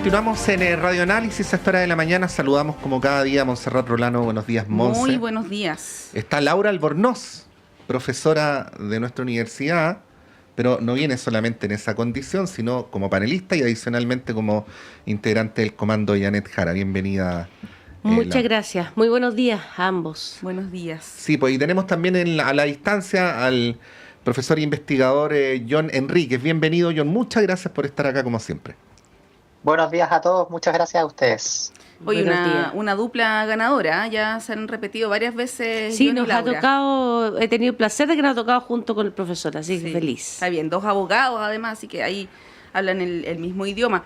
Continuamos en Radio Análisis a esta hora de la mañana. Saludamos como cada día a Montserrat Rolano. Buenos días, Monse. Muy buenos días. Está Laura Albornoz, profesora de nuestra universidad, pero no viene solamente en esa condición, sino como panelista y adicionalmente como integrante del Comando Janet Jara. Bienvenida. Muchas gracias. Muy buenos días a ambos. Buenos días. Sí, pues y tenemos también a la distancia al profesor e investigador John Enríquez. Bienvenido, John. Muchas gracias por estar acá como siempre. Buenos días a todos, muchas gracias a ustedes. Hoy una dupla ganadora, ya se han repetido varias veces. Sí, John nos ha tocado, he tenido el placer de que nos ha tocado junto con el profesor, así que feliz. Está bien, dos abogados además, así que ahí hablan el mismo idioma.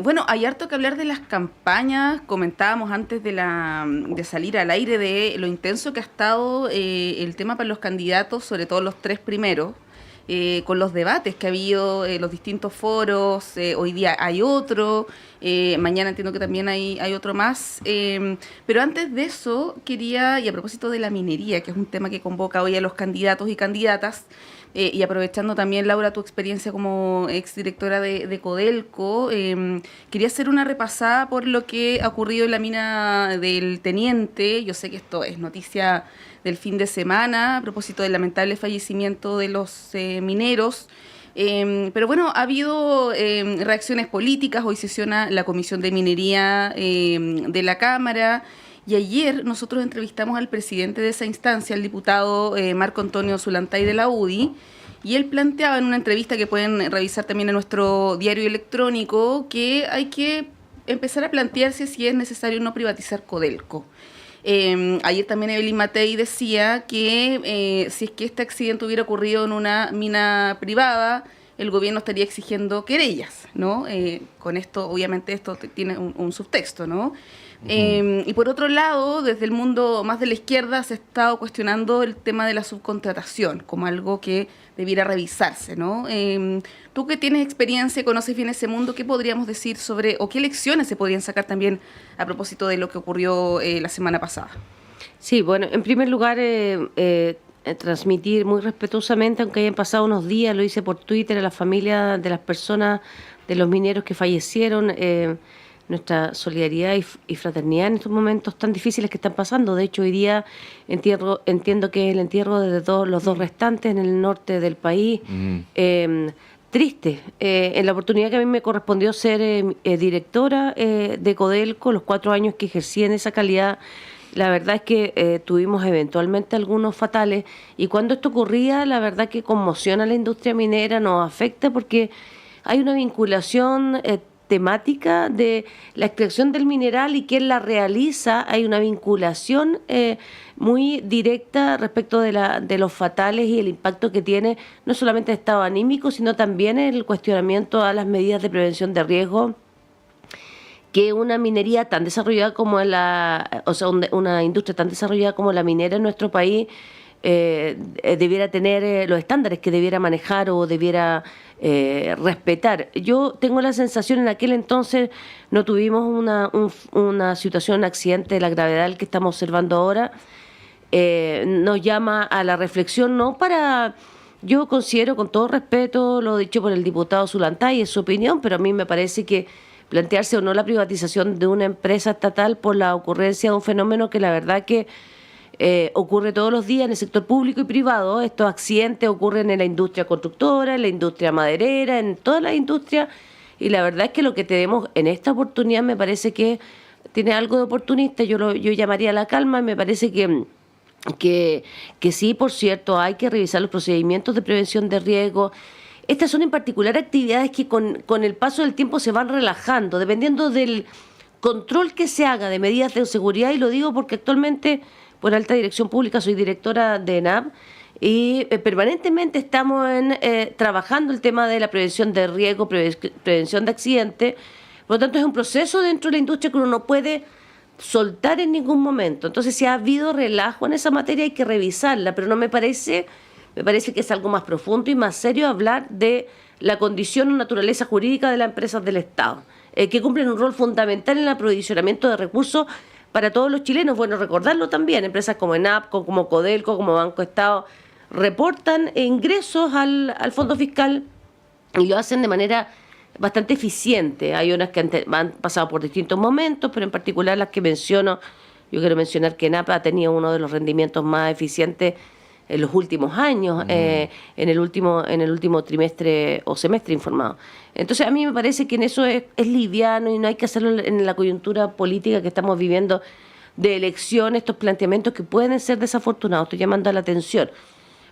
Bueno, hay harto que hablar de las campañas. Comentábamos antes de salir al aire de lo intenso que ha estado el tema para los candidatos, sobre todo los tres primeros. Con los debates que ha habido, los distintos foros, hoy día hay otro, mañana entiendo que también hay otro más, pero antes de eso quería, y a propósito de la minería, que es un tema que convoca hoy a los candidatos y candidatas, y aprovechando también, Laura, tu experiencia como exdirectora de Codelco, quería hacer una repasada por lo que ha ocurrido en la mina del Teniente. Yo sé que esto es noticia del fin de semana, a propósito del lamentable fallecimiento de los mineros. Pero bueno, ha habido reacciones políticas. Hoy sesiona la Comisión de Minería de la Cámara. Y ayer nosotros entrevistamos al presidente de esa instancia, el diputado Marco Antonio Zulantay de la UDI, y él planteaba en una entrevista que pueden revisar también en nuestro diario electrónico que hay que empezar a plantearse si es necesario no privatizar Codelco. Ayer también Evelyn Matei decía que si es que este accidente hubiera ocurrido en una mina privada, el gobierno estaría exigiendo querellas, ¿no? Con esto, obviamente, esto tiene un subtexto, ¿no? Y por otro lado, desde el mundo más de la izquierda se ha estado cuestionando el tema de la subcontratación como algo que debiera revisarse, ¿no? Tú que tienes experiencia y conoces bien ese mundo, ¿qué podríamos decir sobre, o qué lecciones se podrían sacar también a propósito de lo que ocurrió la semana pasada? Sí, bueno, en primer lugar, transmitir muy respetuosamente, aunque hayan pasado unos días, lo hice por Twitter, a la familia de las personas, de los mineros que fallecieron, nuestra solidaridad y fraternidad en estos momentos tan difíciles que están pasando. De hecho, hoy día entiendo que el entierro de los dos restantes en el norte del país, triste. En la oportunidad que a mí me correspondió ser directora de Codelco, los 4 años que ejercí en esa calidad, la verdad es que tuvimos eventualmente algunos fatales, y cuando esto ocurría, la verdad que conmociona a la industria minera, nos afecta porque hay una vinculación temática de la extracción del mineral y quién la realiza. Hay una vinculación muy directa respecto de los fatales y el impacto que tiene no solamente el estado anímico, sino también el cuestionamiento a las medidas de prevención de riesgo que una minería tan desarrollada como una industria tan desarrollada como la minera en nuestro país debiera tener, los estándares que debiera manejar o debiera respetar. Yo tengo la sensación, en aquel entonces no tuvimos una situación, un accidente de la gravedad del que estamos observando ahora. Nos llama a la reflexión, no para... Yo considero, con todo respeto, lo dicho por el diputado Zulantay, es su opinión, pero a mí me parece que plantearse o no la privatización de una empresa estatal por la ocurrencia de un fenómeno que la verdad que ocurre todos los días en el sector público y privado. Estos accidentes ocurren en la industria constructora, en la industria maderera, en toda la industria, y la verdad es que lo que tenemos en esta oportunidad me parece que tiene algo de oportunista. Yo llamaría a la calma, y me parece que sí, por cierto, hay que revisar los procedimientos de prevención de riesgo. Estas son en particular actividades que con el paso del tiempo se van relajando, dependiendo del control que se haga de medidas de seguridad, y lo digo porque actualmente, por alta dirección pública, soy directora de ENAP, y permanentemente estamos trabajando el tema de la prevención de riesgo, prevención de accidentes. Por lo tanto, es un proceso dentro de la industria que uno no puede soltar en ningún momento. Entonces, si ha habido relajo en esa materia, hay que revisarla, pero no me parece que es algo más profundo y más serio hablar de la condición o naturaleza jurídica de las empresas del Estado, que cumplen un rol fundamental en el aprovisionamiento de recursos para todos los chilenos. Bueno, recordarlo también, empresas como ENAP, como Codelco, como Banco Estado, reportan ingresos al fondo fiscal y lo hacen de manera bastante eficiente. Hay unas que han pasado por distintos momentos, pero en particular las que menciono, yo quiero mencionar que ENAP ha tenido uno de los rendimientos más eficientes en los últimos años, en el último trimestre o semestre informado. Entonces a mí me parece que en eso es liviano y no hay que hacerlo en la coyuntura política que estamos viviendo de elección, estos planteamientos que pueden ser desafortunados. Estoy llamando a la atención,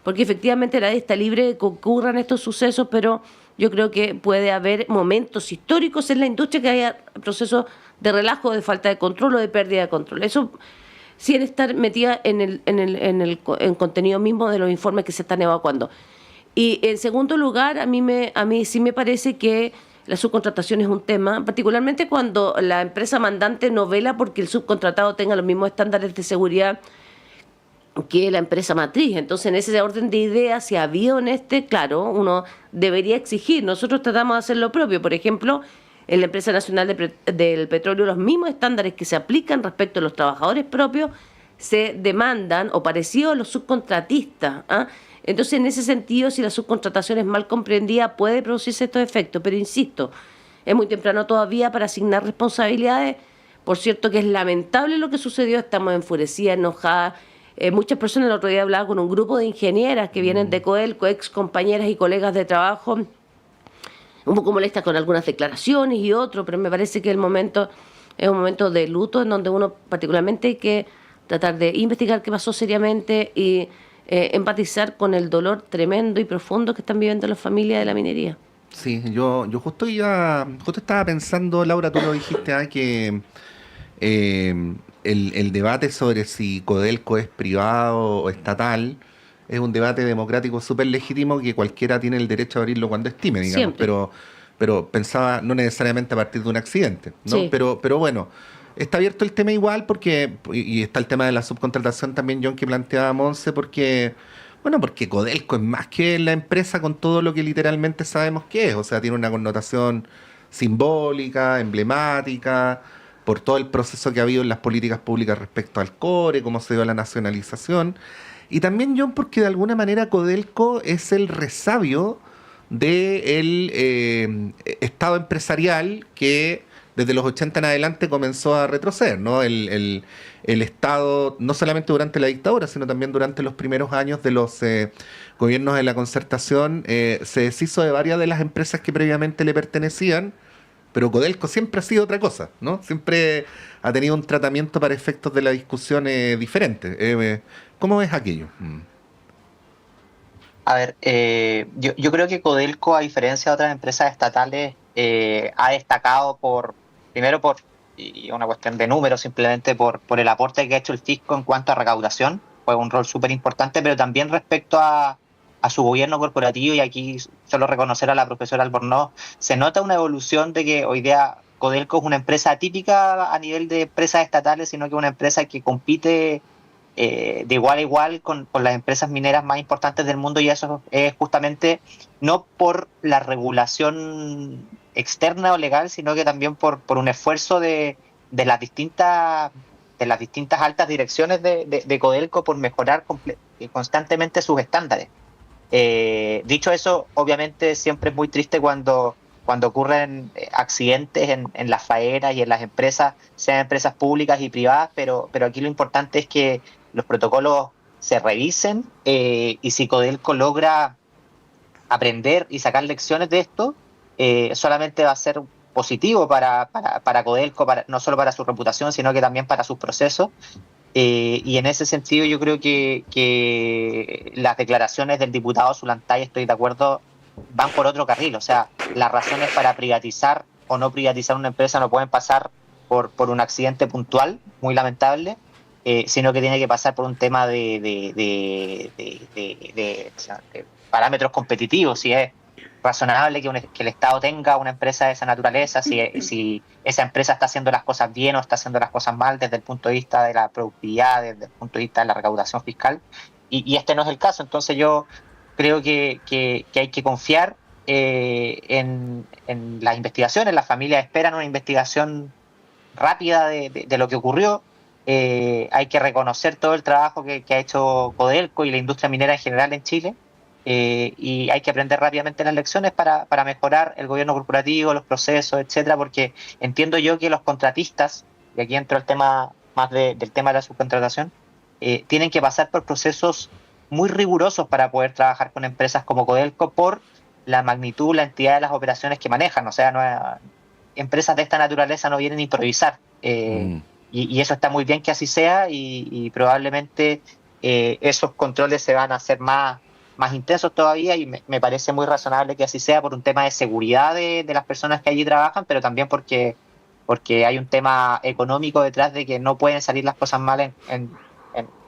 porque efectivamente nadie está libre de que ocurran estos sucesos, pero yo creo que puede haber momentos históricos en la industria que haya procesos de relajo, de falta de control o de pérdida de control. Eso sin estar metida en el contenido mismo de los informes que se están evacuando. Y en segundo lugar, a mí sí me parece que la subcontratación es un tema, particularmente cuando la empresa mandante no vela porque el subcontratado tenga los mismos estándares de seguridad que la empresa matriz. Entonces, en ese orden de ideas, si había claro, uno debería exigir. Nosotros tratamos de hacer lo propio. Por ejemplo, en la empresa nacional del petróleo, los mismos estándares que se aplican respecto a los trabajadores propios se demandan o parecidos a los subcontratistas. Entonces, en ese sentido, si la subcontratación es mal comprendida, puede producirse estos efectos. Pero insisto, es muy temprano todavía para asignar responsabilidades. Por cierto que es lamentable lo que sucedió, estamos enfurecidas, enojadas. Muchas personas, el otro día hablaba con un grupo de ingenieras que vienen de Codelco, ex compañeras y colegas de trabajo, un poco molestas con algunas declaraciones y otros, pero me parece que el momento es un momento de luto en donde uno particularmente hay que tratar de investigar qué pasó seriamente y empatizar con el dolor tremendo y profundo que están viviendo las familias de la minería. Sí, yo justo estaba pensando, Laura, tú lo dijiste, que el debate sobre si Codelco es privado o estatal es un debate democrático súper legítimo que cualquiera tiene el derecho a abrirlo cuando estime, digamos, pero pensaba no necesariamente a partir de un accidente, ¿no? Sí. Pero bueno, está abierto el tema igual porque, y está el tema de la subcontratación también, John, que planteaba Monse, porque Codelco es más que la empresa con todo lo que literalmente sabemos que es, o sea, tiene una connotación simbólica, emblemática, por todo el proceso que ha habido en las políticas públicas respecto al cobre, cómo se dio la nacionalización. Y también, John, porque de alguna manera Codelco es el resabio del Estado empresarial que desde los 80 en adelante comenzó a retroceder, ¿no? El Estado, no solamente durante la dictadura, sino también durante los primeros años de los gobiernos de la concertación, se deshizo de varias de las empresas que previamente le pertenecían, pero Codelco siempre ha sido otra cosa, ¿no? Siempre ha tenido un tratamiento para efectos de la discusión diferente. ¿Cómo ves aquello? A ver, yo creo que Codelco, a diferencia de otras empresas estatales, ha destacado primero por y una cuestión de números, simplemente por el aporte que ha hecho el fisco en cuanto a recaudación, fue un rol súper importante, pero también respecto a su gobierno corporativo, y aquí solo reconocer a la profesora Albornoz, se nota una evolución de que hoy día Codelco es una empresa atípica a nivel de empresas estatales, sino que es una empresa que compite de igual a igual con las empresas mineras más importantes del mundo, y eso es justamente no por la regulación externa o legal, sino que también por un esfuerzo de las distintas altas direcciones de Codelco por mejorar constantemente sus estándares. Dicho eso, obviamente siempre es muy triste cuando ocurren accidentes en las faenas y en las empresas, sean empresas públicas y privadas, pero aquí lo importante es que los protocolos se revisen, y si Codelco logra aprender y sacar lecciones de esto, solamente va a ser positivo para Codelco, no solo para su reputación, sino que también para sus procesos. Y en ese sentido yo creo que las declaraciones del diputado Zulantay, estoy de acuerdo, van por otro carril. O sea, las razones para privatizar o no privatizar una empresa no pueden pasar por un accidente puntual, muy lamentable, sino que tiene que pasar por un tema de parámetros competitivos. Si es razonable que el Estado tenga una empresa de esa naturaleza, si esa empresa está haciendo las cosas bien o está haciendo las cosas mal desde el punto de vista de la productividad, desde el punto de vista de la recaudación fiscal, y este no es el caso. Entonces yo creo que hay que confiar en las investigaciones. Las familias esperan una investigación rápida de lo que ocurrió. Hay que reconocer todo el trabajo que ha hecho Codelco y la industria minera en general en Chile. y hay que aprender rápidamente las lecciones para mejorar el gobierno corporativo, los procesos, etcétera, porque entiendo yo que los contratistas, y aquí entro el tema más del tema de la subcontratación, tienen que pasar por procesos muy rigurosos para poder trabajar con empresas como Codelco por la magnitud, la entidad de las operaciones que manejan. O sea, empresas de esta naturaleza no vienen a improvisar. Y eso está muy bien que así sea, y probablemente esos controles se van a hacer más intensos todavía, y me parece muy razonable que así sea por un tema de seguridad de las personas que allí trabajan, pero también porque hay un tema económico detrás de que no pueden salir las cosas mal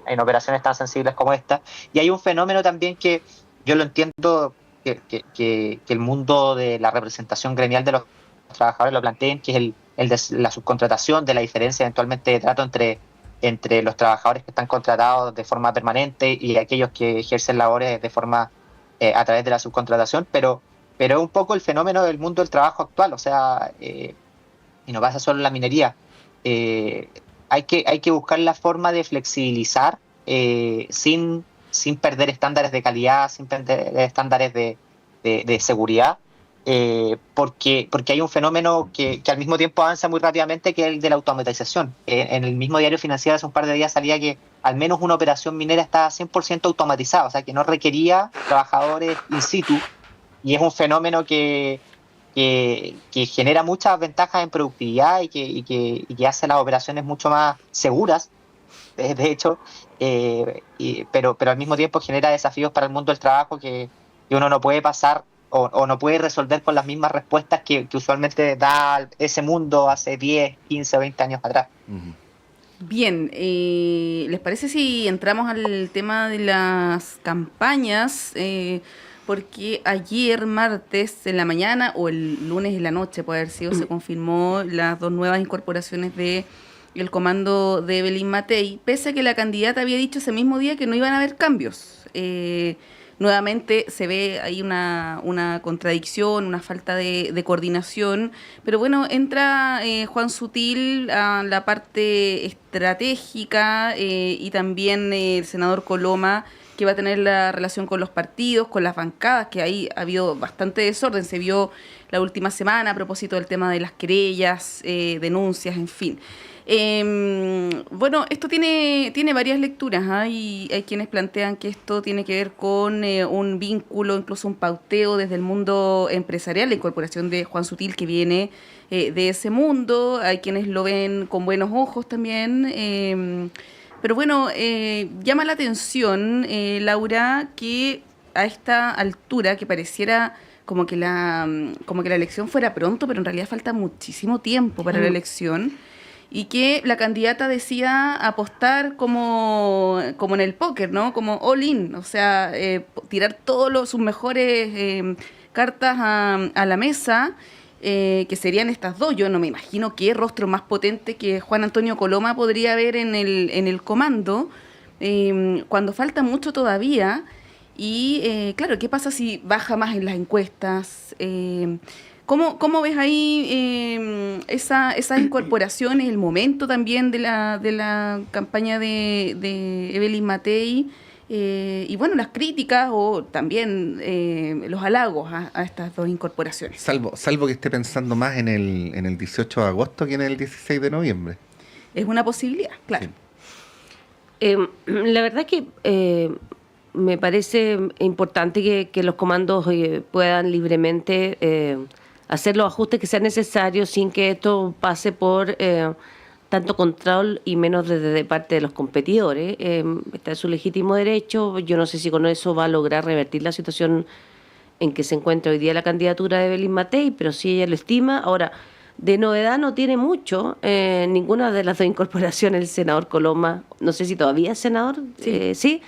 en operaciones tan sensibles como esta. Y hay un fenómeno también que yo lo entiendo, que el mundo de la representación gremial de los trabajadores lo planteen, que es el de la subcontratación, de la diferencia eventualmente de trato entre los trabajadores que están contratados de forma permanente y aquellos que ejercen labores de forma a través de la subcontratación, pero es un poco el fenómeno del mundo del trabajo actual. O sea, y no pasa solo en la minería. Hay que buscar la forma de flexibilizar sin perder estándares de calidad, sin perder estándares de seguridad, porque hay un fenómeno que al mismo tiempo avanza muy rápidamente, que es el de la automatización. En el mismo diario financiero hace un par de días salía que al menos una operación minera está 100% automatizada, o sea que no requería trabajadores in situ, y es un fenómeno que genera muchas ventajas en productividad y que hace las operaciones mucho más seguras, de hecho, pero al mismo tiempo genera desafíos para el mundo del trabajo que uno no puede pasar o no puede resolver con las mismas respuestas que usualmente da ese mundo hace 10, 15 o 20 años atrás. Bien, ¿les parece si entramos al tema de las campañas? Porque ayer martes en la mañana o el lunes en la noche, puede haber sido, se confirmó las 2 nuevas incorporaciones de el comando de Evelyn Matei, pese a que la candidata había dicho ese mismo día que no iban a haber cambios. Nuevamente se ve ahí una contradicción, una falta de coordinación, pero bueno, entra Juan Sutil a la parte estratégica, y también el senador Coloma, que va a tener la relación con los partidos, con las bancadas, que ahí ha habido bastante desorden, se vio la última semana a propósito del tema de las querellas, denuncias, en fin. Bueno, esto tiene varias lecturas, ¿eh? Y hay quienes plantean que esto tiene que ver con un vínculo, incluso un pauteo desde el mundo empresarial, la incorporación de Juan Sutil, que viene de ese mundo. Hay quienes lo ven con buenos ojos también, pero bueno, llama la atención, Laura, que a esta altura, que pareciera como que la elección fuera pronto, pero en realidad falta muchísimo tiempo para la elección, y que la candidata decía apostar como en el póker, ¿no? Como all in, o sea, tirar todos sus mejores cartas a la mesa, que serían estas dos. Yo no me imagino qué rostro más potente que Juan Antonio Coloma podría haber en el comando, cuando falta mucho todavía. Y claro, ¿qué pasa si baja más en las encuestas? ¿Cómo ves ahí esas incorporaciones, el momento también de la campaña de Evelyn Matei, y bueno, las críticas o también los halagos a estas dos incorporaciones? Salvo que esté pensando más en el 18 de agosto que en el 16 de noviembre. Es una posibilidad, claro. Sí. La verdad que me parece importante que los comandos puedan libremente hacer los ajustes que sean necesarios sin que esto pase por tanto control y menos de parte de los competidores. Está en su legítimo derecho. Yo no sé si con eso va a lograr revertir la situación en que se encuentra hoy día la candidatura de Evelyn Matei, pero sí ella lo estima. Ahora, de novedad no tiene mucho, ninguna de las dos incorporaciones. El senador Coloma, no sé si todavía es senador, sí,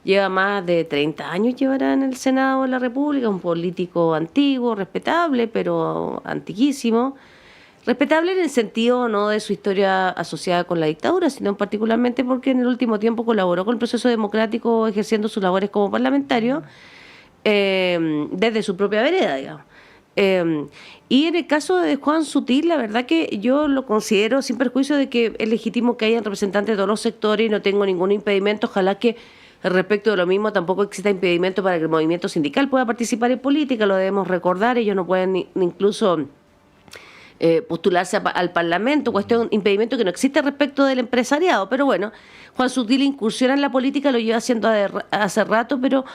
lleva más de 30 años, llevará en el Senado de la República, un político antiguo, respetable, pero antiquísimo. Respetable en el sentido no de su historia asociada con la dictadura, sino particularmente porque en el último tiempo colaboró con el proceso democrático ejerciendo sus labores como parlamentario, desde su propia vereda, digamos. Y en el caso de Juan Sutil, la verdad que yo lo considero, sin perjuicio de que es legítimo que hayan representantes de todos los sectores y no tengo ningún impedimento, ojalá que Respecto de lo mismo, tampoco existe impedimento para que el movimiento sindical pueda participar en política, lo debemos recordar. Ellos no pueden incluso postularse al Parlamento, impedimento que no existe respecto del empresariado. Pero bueno, Juan Sutil incursiona en la política, lo lleva haciendo hace rato, pero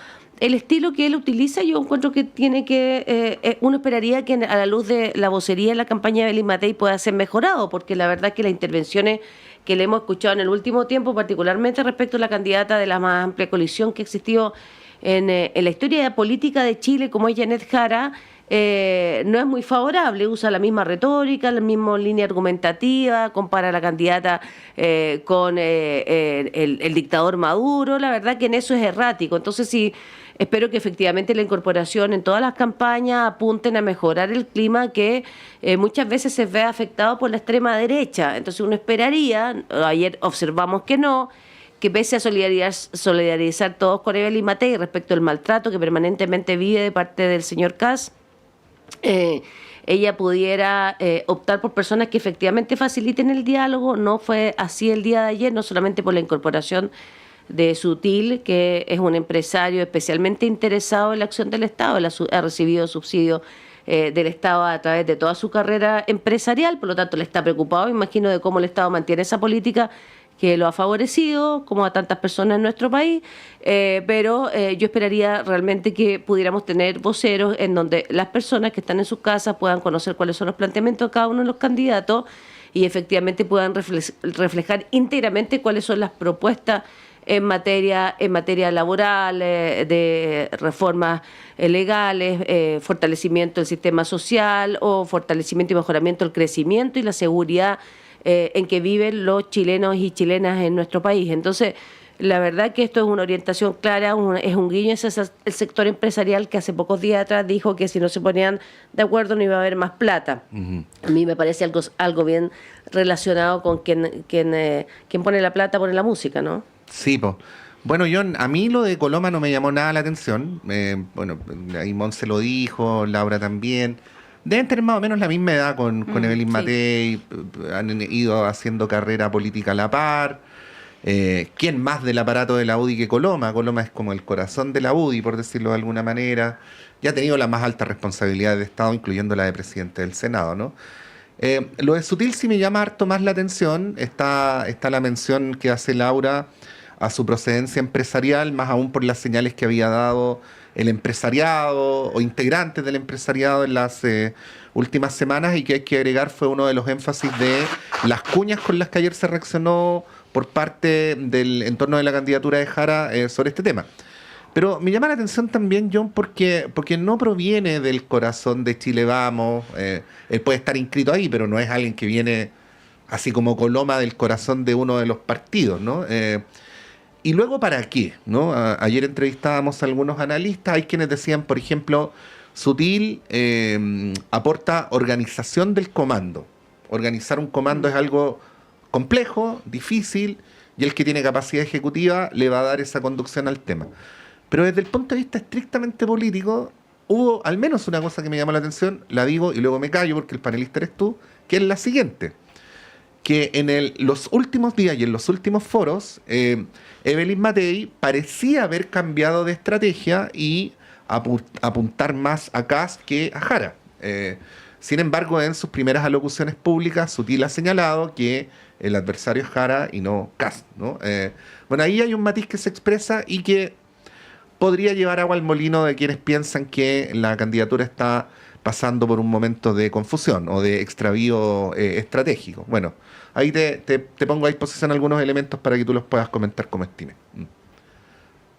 el estilo que él utiliza, yo encuentro que tiene que, uno esperaría que a la luz de la vocería en la campaña de Evelyn Matei pueda ser mejorado, porque la verdad es que las intervenciones que le hemos escuchado en el último tiempo, particularmente respecto a la candidata de la más amplia coalición que existió en la historia política de Chile, como es Janet Jara, no es muy favorable. Usa la misma retórica, la misma línea argumentativa, compara a la candidata con el dictador Maduro. La verdad que en eso es errático. Entonces sí, espero que efectivamente la incorporación en todas las campañas apunten a mejorar el clima que muchas veces se ve afectado por la extrema derecha. Entonces uno esperaría, ayer observamos que no, que pese a solidarizar todos con Evelyn Matei respecto al maltrato que permanentemente vive de parte del señor Kast, ella pudiera optar por personas que efectivamente faciliten el diálogo. No fue así el día de ayer, no solamente por la incorporación de Sutil, que es un empresario especialmente interesado en la acción del Estado. Él ha recibido subsidio del Estado a través de toda su carrera empresarial, por lo tanto le está preocupado, imagino, de cómo el Estado mantiene esa política que lo ha favorecido, como a tantas personas en nuestro país, pero yo esperaría realmente que pudiéramos tener voceros en donde las personas que están en sus casas puedan conocer cuáles son los planteamientos de cada uno de los candidatos y efectivamente puedan reflejar íntegramente cuáles son las propuestas en materia laboral, de reformas legales, fortalecimiento del sistema social o fortalecimiento y mejoramiento del crecimiento y la seguridad en que viven los chilenos y chilenas en nuestro país. Entonces, la verdad que esto es una orientación clara, es un guiño hacia el sector empresarial que hace pocos días atrás dijo que si no se ponían de acuerdo no iba a haber más plata. Uh-huh. A mí me parece algo bien relacionado con quien pone la plata pone la música, ¿no? Sí, pues. Bueno, John, a mí lo de Coloma no me llamó nada la atención. Bueno, ahí Monse lo dijo, Laura también. Deben tener más o menos la misma edad con Evelyn Matei, han ido haciendo carrera política a la par. ¿Quién más del aparato de la UDI que Coloma? Coloma es como el corazón de la UDI, por decirlo de alguna manera. Ya ha tenido las más altas responsabilidades de Estado, incluyendo la de presidente del Senado, ¿no? Lo de Sutil sí me llama harto más la atención. Está la mención que hace Laura a su procedencia empresarial, más aún por las señales que había dado el empresariado o integrantes del empresariado en las últimas semanas, y que hay que agregar fue uno de los énfasis de las cuñas con las que ayer se reaccionó por parte del entorno de la candidatura de Jara sobre este tema. Pero me llama la atención también, John, porque no proviene del corazón de Chile Vamos. Él puede estar inscrito ahí, pero no es alguien que viene así como Coloma del corazón de uno de los partidos, ¿no? Y luego, ¿para qué? ¿No? Ayer entrevistábamos a algunos analistas. Hay quienes decían, por ejemplo, Sutil aporta organización del comando. Organizar un comando es algo complejo, difícil, y el que tiene capacidad ejecutiva le va a dar esa conducción al tema. Pero desde el punto de vista estrictamente político, hubo al menos una cosa que me llamó la atención, la digo y luego me callo porque el panelista eres tú, que es la siguiente. Que en los últimos días y en los últimos foros, Evelyn Matei parecía haber cambiado de estrategia y apuntar más a Kast que a Jara. Sin embargo, en sus primeras alocuciones públicas, Sutil ha señalado que el adversario es Jara y no Kast, ¿no? Bueno, ahí hay un matiz que se expresa y que podría llevar agua al molino de quienes piensan que la candidatura está pasando por un momento de confusión o de extravío estratégico. Bueno, ahí te pongo a disposición algunos elementos para que tú los puedas comentar como estimes.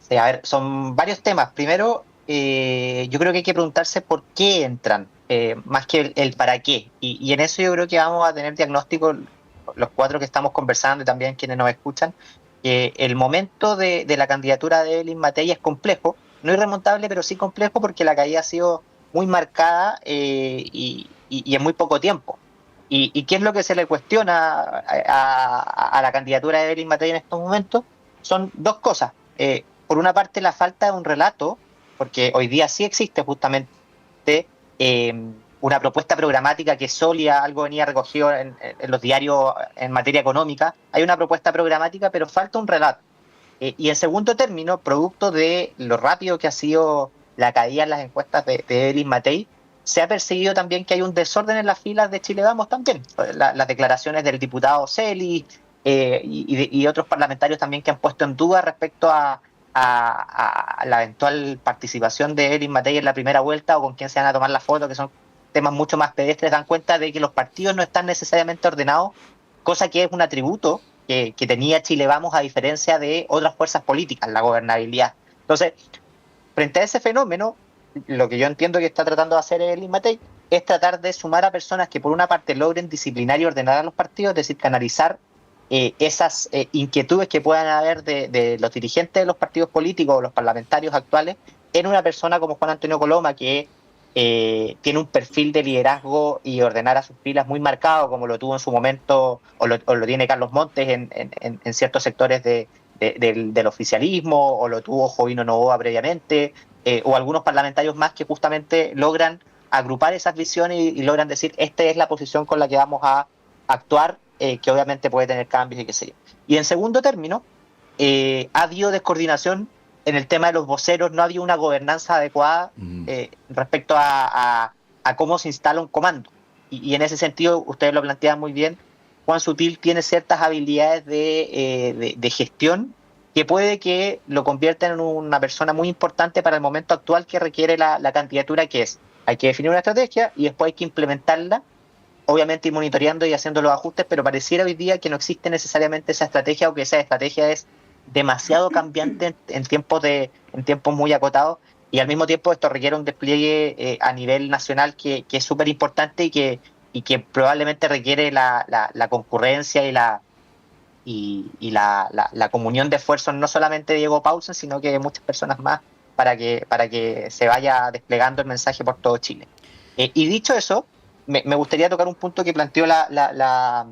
Sí, a ver, son varios temas. Primero, yo creo que hay que preguntarse por qué entran, más que el para qué. Y en eso yo creo que vamos a tener diagnóstico los cuatro que estamos conversando y también quienes nos escuchan, que el momento de la candidatura de Evelyn Matei es complejo, no irremontable, pero sí complejo porque la caída ha sido muy marcada y en muy poco tiempo. ¿Y qué es lo que se le cuestiona a la candidatura de Evelyn Matei en estos momentos? Son dos cosas. Por una parte, la falta de un relato, porque hoy día sí existe justamente una propuesta programática que es sólida, algo venía recogido en los diarios en materia económica. Hay una propuesta programática, pero falta un relato. Y en segundo término, producto de lo rápido que ha sido la caída en las encuestas de Evelyn Matei, se ha percibido también que hay un desorden en las filas de Chile Vamos también. Las declaraciones del diputado Celi y otros parlamentarios también que han puesto en duda respecto a la eventual participación de Evelyn Matei en la primera vuelta o con quién se van a tomar la foto, que son temas mucho más pedestres, dan cuenta de que los partidos no están necesariamente ordenados, cosa que es un atributo que tenía Chile Vamos a diferencia de otras fuerzas políticas, la gobernabilidad. Entonces, frente a ese fenómeno, lo que yo entiendo que está tratando de hacer Evelyn Matei es tratar de sumar a personas que por una parte logren disciplinar y ordenar a los partidos, es decir, canalizar esas inquietudes que puedan haber de los dirigentes de los partidos políticos o los parlamentarios actuales en una persona como Juan Antonio Coloma, que tiene un perfil de liderazgo y ordenar a sus filas muy marcado, como lo tuvo en su momento, o lo tiene Carlos Montes en ciertos sectores del oficialismo, o lo tuvo Jovino Novoa previamente, o algunos parlamentarios más que justamente logran agrupar esas visiones y logran decir, esta es la posición con la que vamos a actuar, que obviamente puede tener cambios y qué sé yo. Y en segundo término, ha habido descoordinación en el tema de los voceros, no había una gobernanza adecuada respecto a cómo se instala un comando. Y en ese sentido, ustedes lo plantean muy bien, Juan Sutil tiene ciertas habilidades de gestión que puede que lo convierta en una persona muy importante para el momento actual que requiere la candidatura, que es, hay que definir una estrategia y después hay que implementarla, obviamente ir monitoreando y haciendo los ajustes, pero pareciera hoy día que no existe necesariamente esa estrategia, o que esa estrategia es demasiado cambiante en tiempos muy acotados, y al mismo tiempo esto requiere un despliegue a nivel nacional que es súper importante y que probablemente requiere la concurrencia y la comunión de esfuerzos, no solamente de Diego Paulsen, sino que de muchas personas más, para que se vaya desplegando el mensaje por todo Chile. Y dicho eso, me gustaría tocar un punto que planteó la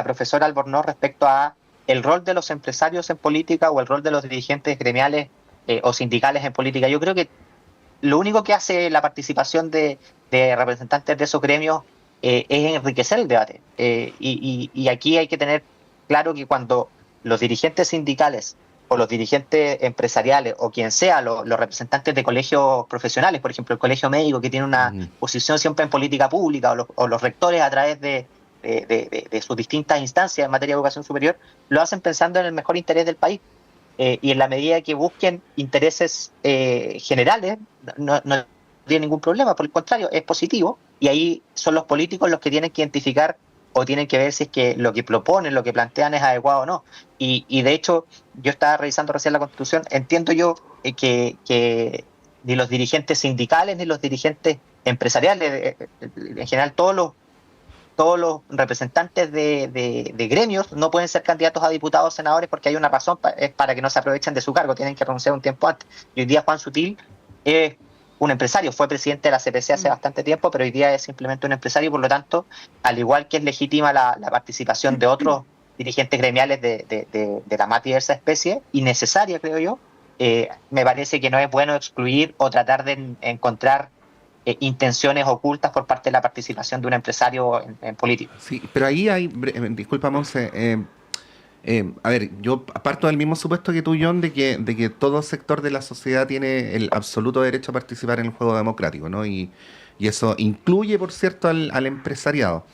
profesora Albornoz respecto a el rol de los empresarios en política o el rol de los dirigentes gremiales o sindicales en política. Yo creo que lo único que hace la participación de representantes de esos gremios es enriquecer el debate. Y aquí hay que tener claro que cuando los dirigentes sindicales o los dirigentes empresariales o quien sea, los representantes de colegios profesionales, por ejemplo el colegio médico, que tiene una posición siempre en política pública, o los rectores a través de sus distintas instancias en materia de educación superior, lo hacen pensando en el mejor interés del país. Y en la medida que busquen intereses generales, no tiene ningún problema, por el contrario, es positivo, y ahí son los políticos los que tienen que identificar o tienen que ver si es que lo que proponen, lo que plantean es adecuado o no. Y de hecho, yo estaba revisando recién la Constitución, entiendo yo que ni los dirigentes sindicales ni los dirigentes empresariales, en general todos los representantes de gremios no pueden ser candidatos a diputados o senadores, porque hay una razón, es para que no se aprovechen de su cargo, tienen que renunciar un tiempo antes. Y hoy día Juan Sutil es un empresario, fue presidente de la CPC hace bastante tiempo, pero hoy día es simplemente un empresario, y por lo tanto, al igual que es legítima la participación de otros dirigentes gremiales de la más diversa especie, y necesaria, creo yo, me parece que no es bueno excluir o tratar de encontrar intenciones ocultas por parte de la participación de un empresario en política. Sí, pero ahí hay, disculpa Monse, a ver, yo parto del mismo supuesto que tú, John, de que todo sector de la sociedad tiene el absoluto derecho a participar en el juego democrático, ¿no? Y eso incluye, por cierto, al empresariado.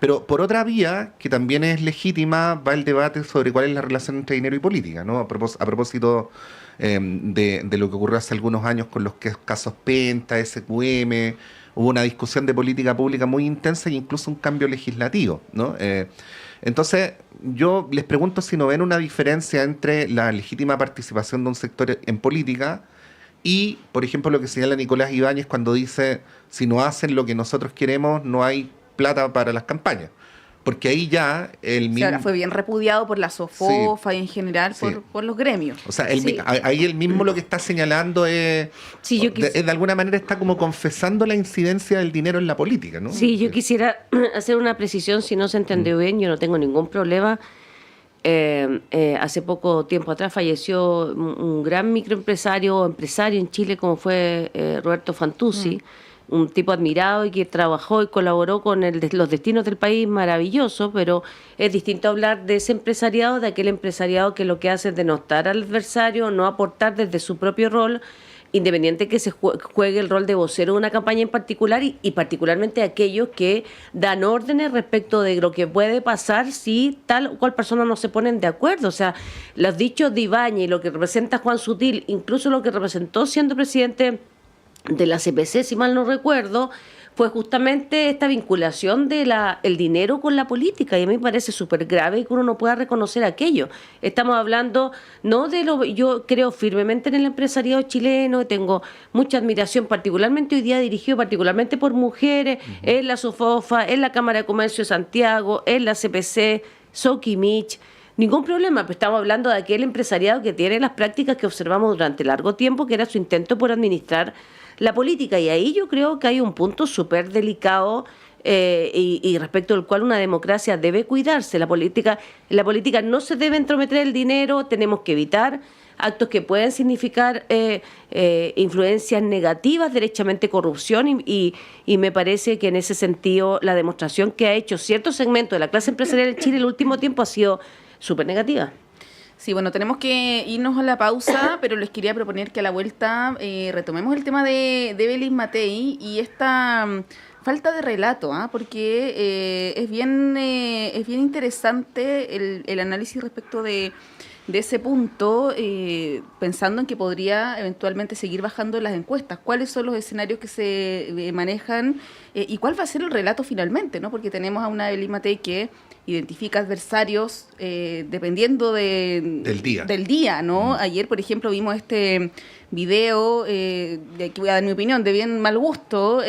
Pero por otra vía, que también es legítima, va el debate sobre cuál es la relación entre dinero y política, ¿no? A propósito de lo que ocurrió hace algunos años con los casos Penta, SQM, hubo una discusión de política pública muy intensa e incluso un cambio legislativo, ¿no? Entonces, yo les pregunto si no ven una diferencia entre la legítima participación de un sector en política y, por ejemplo, lo que señala Nicolás Ibáñez cuando dice, si no hacen lo que nosotros queremos, no hay plata para las campañas. Porque ahí ya el mismo... Sí, ahora fue bien repudiado por la SOFOFA, sí, y en general por los gremios. O sea, sí, ahí el mismo lo que está señalando es... Sí, de alguna manera está como confesando la incidencia del dinero en la política, ¿no? Sí, yo quisiera hacer una precisión, si no se entendió bien, yo no tengo ningún problema. Hace poco tiempo atrás falleció un gran microempresario o empresario en Chile como fue Roberto Fantuzzi, un tipo admirado y que trabajó y colaboró con los destinos del país, maravilloso, pero es distinto hablar de ese empresariado, de aquel empresariado que lo que hace es denostar al adversario, no aportar desde su propio rol, independiente que se juegue el rol de vocero de una campaña en particular y particularmente aquellos que dan órdenes respecto de lo que puede pasar si tal o cual persona no se ponen de acuerdo. O sea, los dichos de Ibáñez y lo que representa Juan Sutil, incluso lo que representó siendo presidente de la CPC, si mal no recuerdo, fue justamente esta vinculación de el dinero con la política, y a mí me parece súper grave que uno no pueda reconocer aquello. Estamos hablando no de yo creo firmemente en el empresariado chileno, tengo mucha admiración, particularmente hoy día dirigido particularmente por mujeres, en la SOFOFA, en la Cámara de Comercio de Santiago, en la CPC, Soquimich. Ningún problema, pero estamos hablando de aquel empresariado que tiene las prácticas que observamos durante largo tiempo, que era su intento por administrar la política, y ahí yo creo que hay un punto súper delicado y respecto al cual una democracia debe cuidarse. En la política no se debe entrometer el dinero, tenemos que evitar actos que pueden significar influencias negativas, derechamente corrupción, y me parece que en ese sentido la demostración que ha hecho cierto segmento de la clase empresarial en Chile en el último tiempo ha sido súper negativa. Sí, bueno, tenemos que irnos a la pausa, pero les quería proponer que a la vuelta retomemos el tema de Evelyn Matei y esta falta de relato, porque es bien interesante el análisis respecto de ese punto, pensando en que podría eventualmente seguir bajando las encuestas. ¿Cuáles son los escenarios que se manejan y cuál va a ser el relato finalmente, ¿no? Porque tenemos a una Evelyn Matei que identifica adversarios dependiendo del día, ¿no? Ayer, por ejemplo, vimos este video, de aquí voy a dar mi opinión, de bien mal gusto,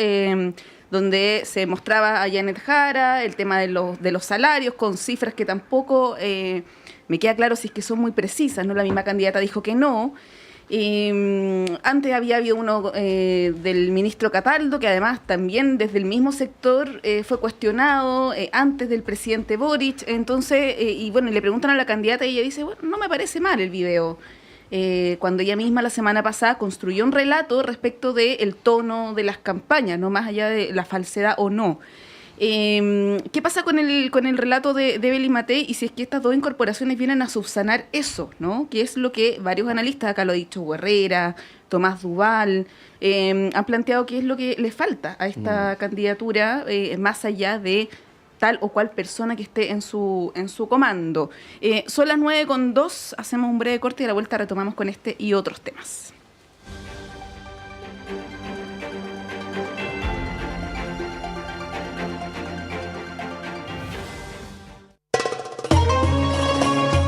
donde se mostraba a Janet Jara, el tema de los salarios, con cifras que tampoco me queda claro si es que son muy precisas, ¿no? La misma candidata dijo que no. Antes había habido uno del ministro Cataldo, que además también desde el mismo sector fue cuestionado antes del presidente Boric. Entonces, y bueno, le preguntan a la candidata y ella dice, bueno, no me parece mal el video. Cuando ella misma la semana pasada construyó un relato respecto del tono de las campañas, no más allá de la falsedad o no. ¿Qué pasa con el relato de Evelyn Matei y si es que estas dos incorporaciones vienen a subsanar eso, ¿no? Que es lo que varios analistas, acá lo ha dicho Herrera, Tomás Duval, han planteado que es lo que le falta a esta candidatura, más allá de tal o cual persona que esté en su comando. Son las 9:02, hacemos un breve corte y a la vuelta retomamos con este y otros temas.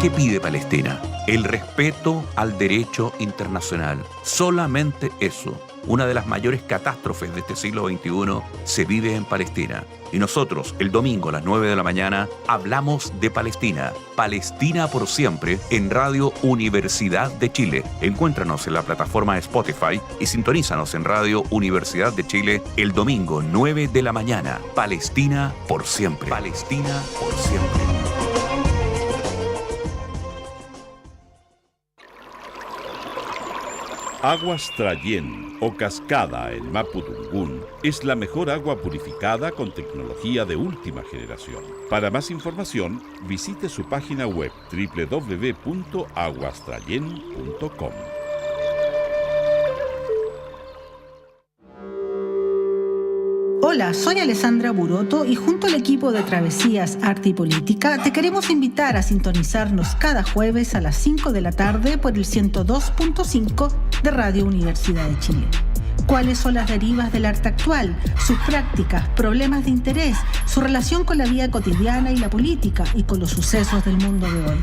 ¿Qué pide Palestina? El respeto al derecho internacional. Solamente eso. Una de las mayores catástrofes de este siglo XXI se vive en Palestina. Y nosotros, el domingo a las 9 de la mañana, hablamos de Palestina. Palestina por siempre en Radio Universidad de Chile. Encuéntranos en la plataforma Spotify y sintonízanos en Radio Universidad de Chile el domingo 9 de la mañana. Palestina por siempre. Palestina por siempre. Aguas Trayén o Cascada en Mapudungún es la mejor agua purificada con tecnología de última generación. Para más información, visite su página web www.aguastrayen.com. Hola, soy Alessandra Buroto y junto al equipo de Travesías, Arte y Política te queremos invitar a sintonizarnos cada jueves a las 5 de la tarde por el 102.5 de Radio Universidad de Chile. ¿Cuáles son las derivas del arte actual, sus prácticas, problemas de interés, su relación con la vida cotidiana y la política y con los sucesos del mundo de hoy?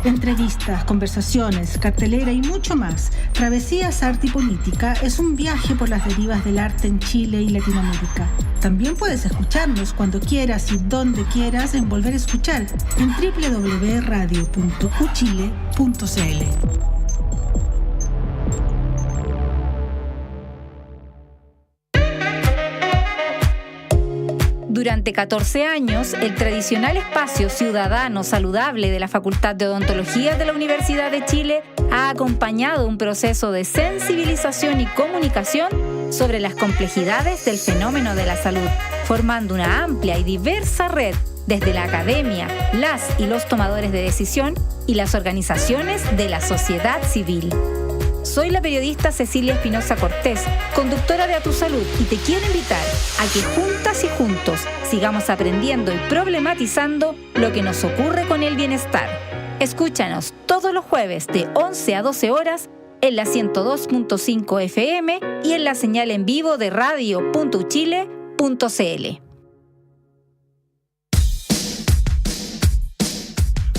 Entrevistas, conversaciones, cartelera y mucho más. Travesías, Arte y Política es un viaje por las derivas del arte en Chile y Latinoamérica. También puedes escucharnos cuando quieras y donde quieras en Volver a Escuchar en www.radio.uchile.cl. Durante 14 años, el tradicional espacio ciudadano saludable de la Facultad de Odontología de la Universidad de Chile ha acompañado un proceso de sensibilización y comunicación sobre las complejidades del fenómeno de la salud, formando una amplia y diversa red desde la academia, las y los tomadores de decisión y las organizaciones de la sociedad civil. Soy la periodista Cecilia Espinosa Cortés, conductora de A Tu Salud, y te quiero invitar a que juntas y juntos sigamos aprendiendo y problematizando lo que nos ocurre con el bienestar. Escúchanos todos los jueves de 11 a 12 horas en la 102.5 FM y en la señal en vivo de radio.uchile.cl.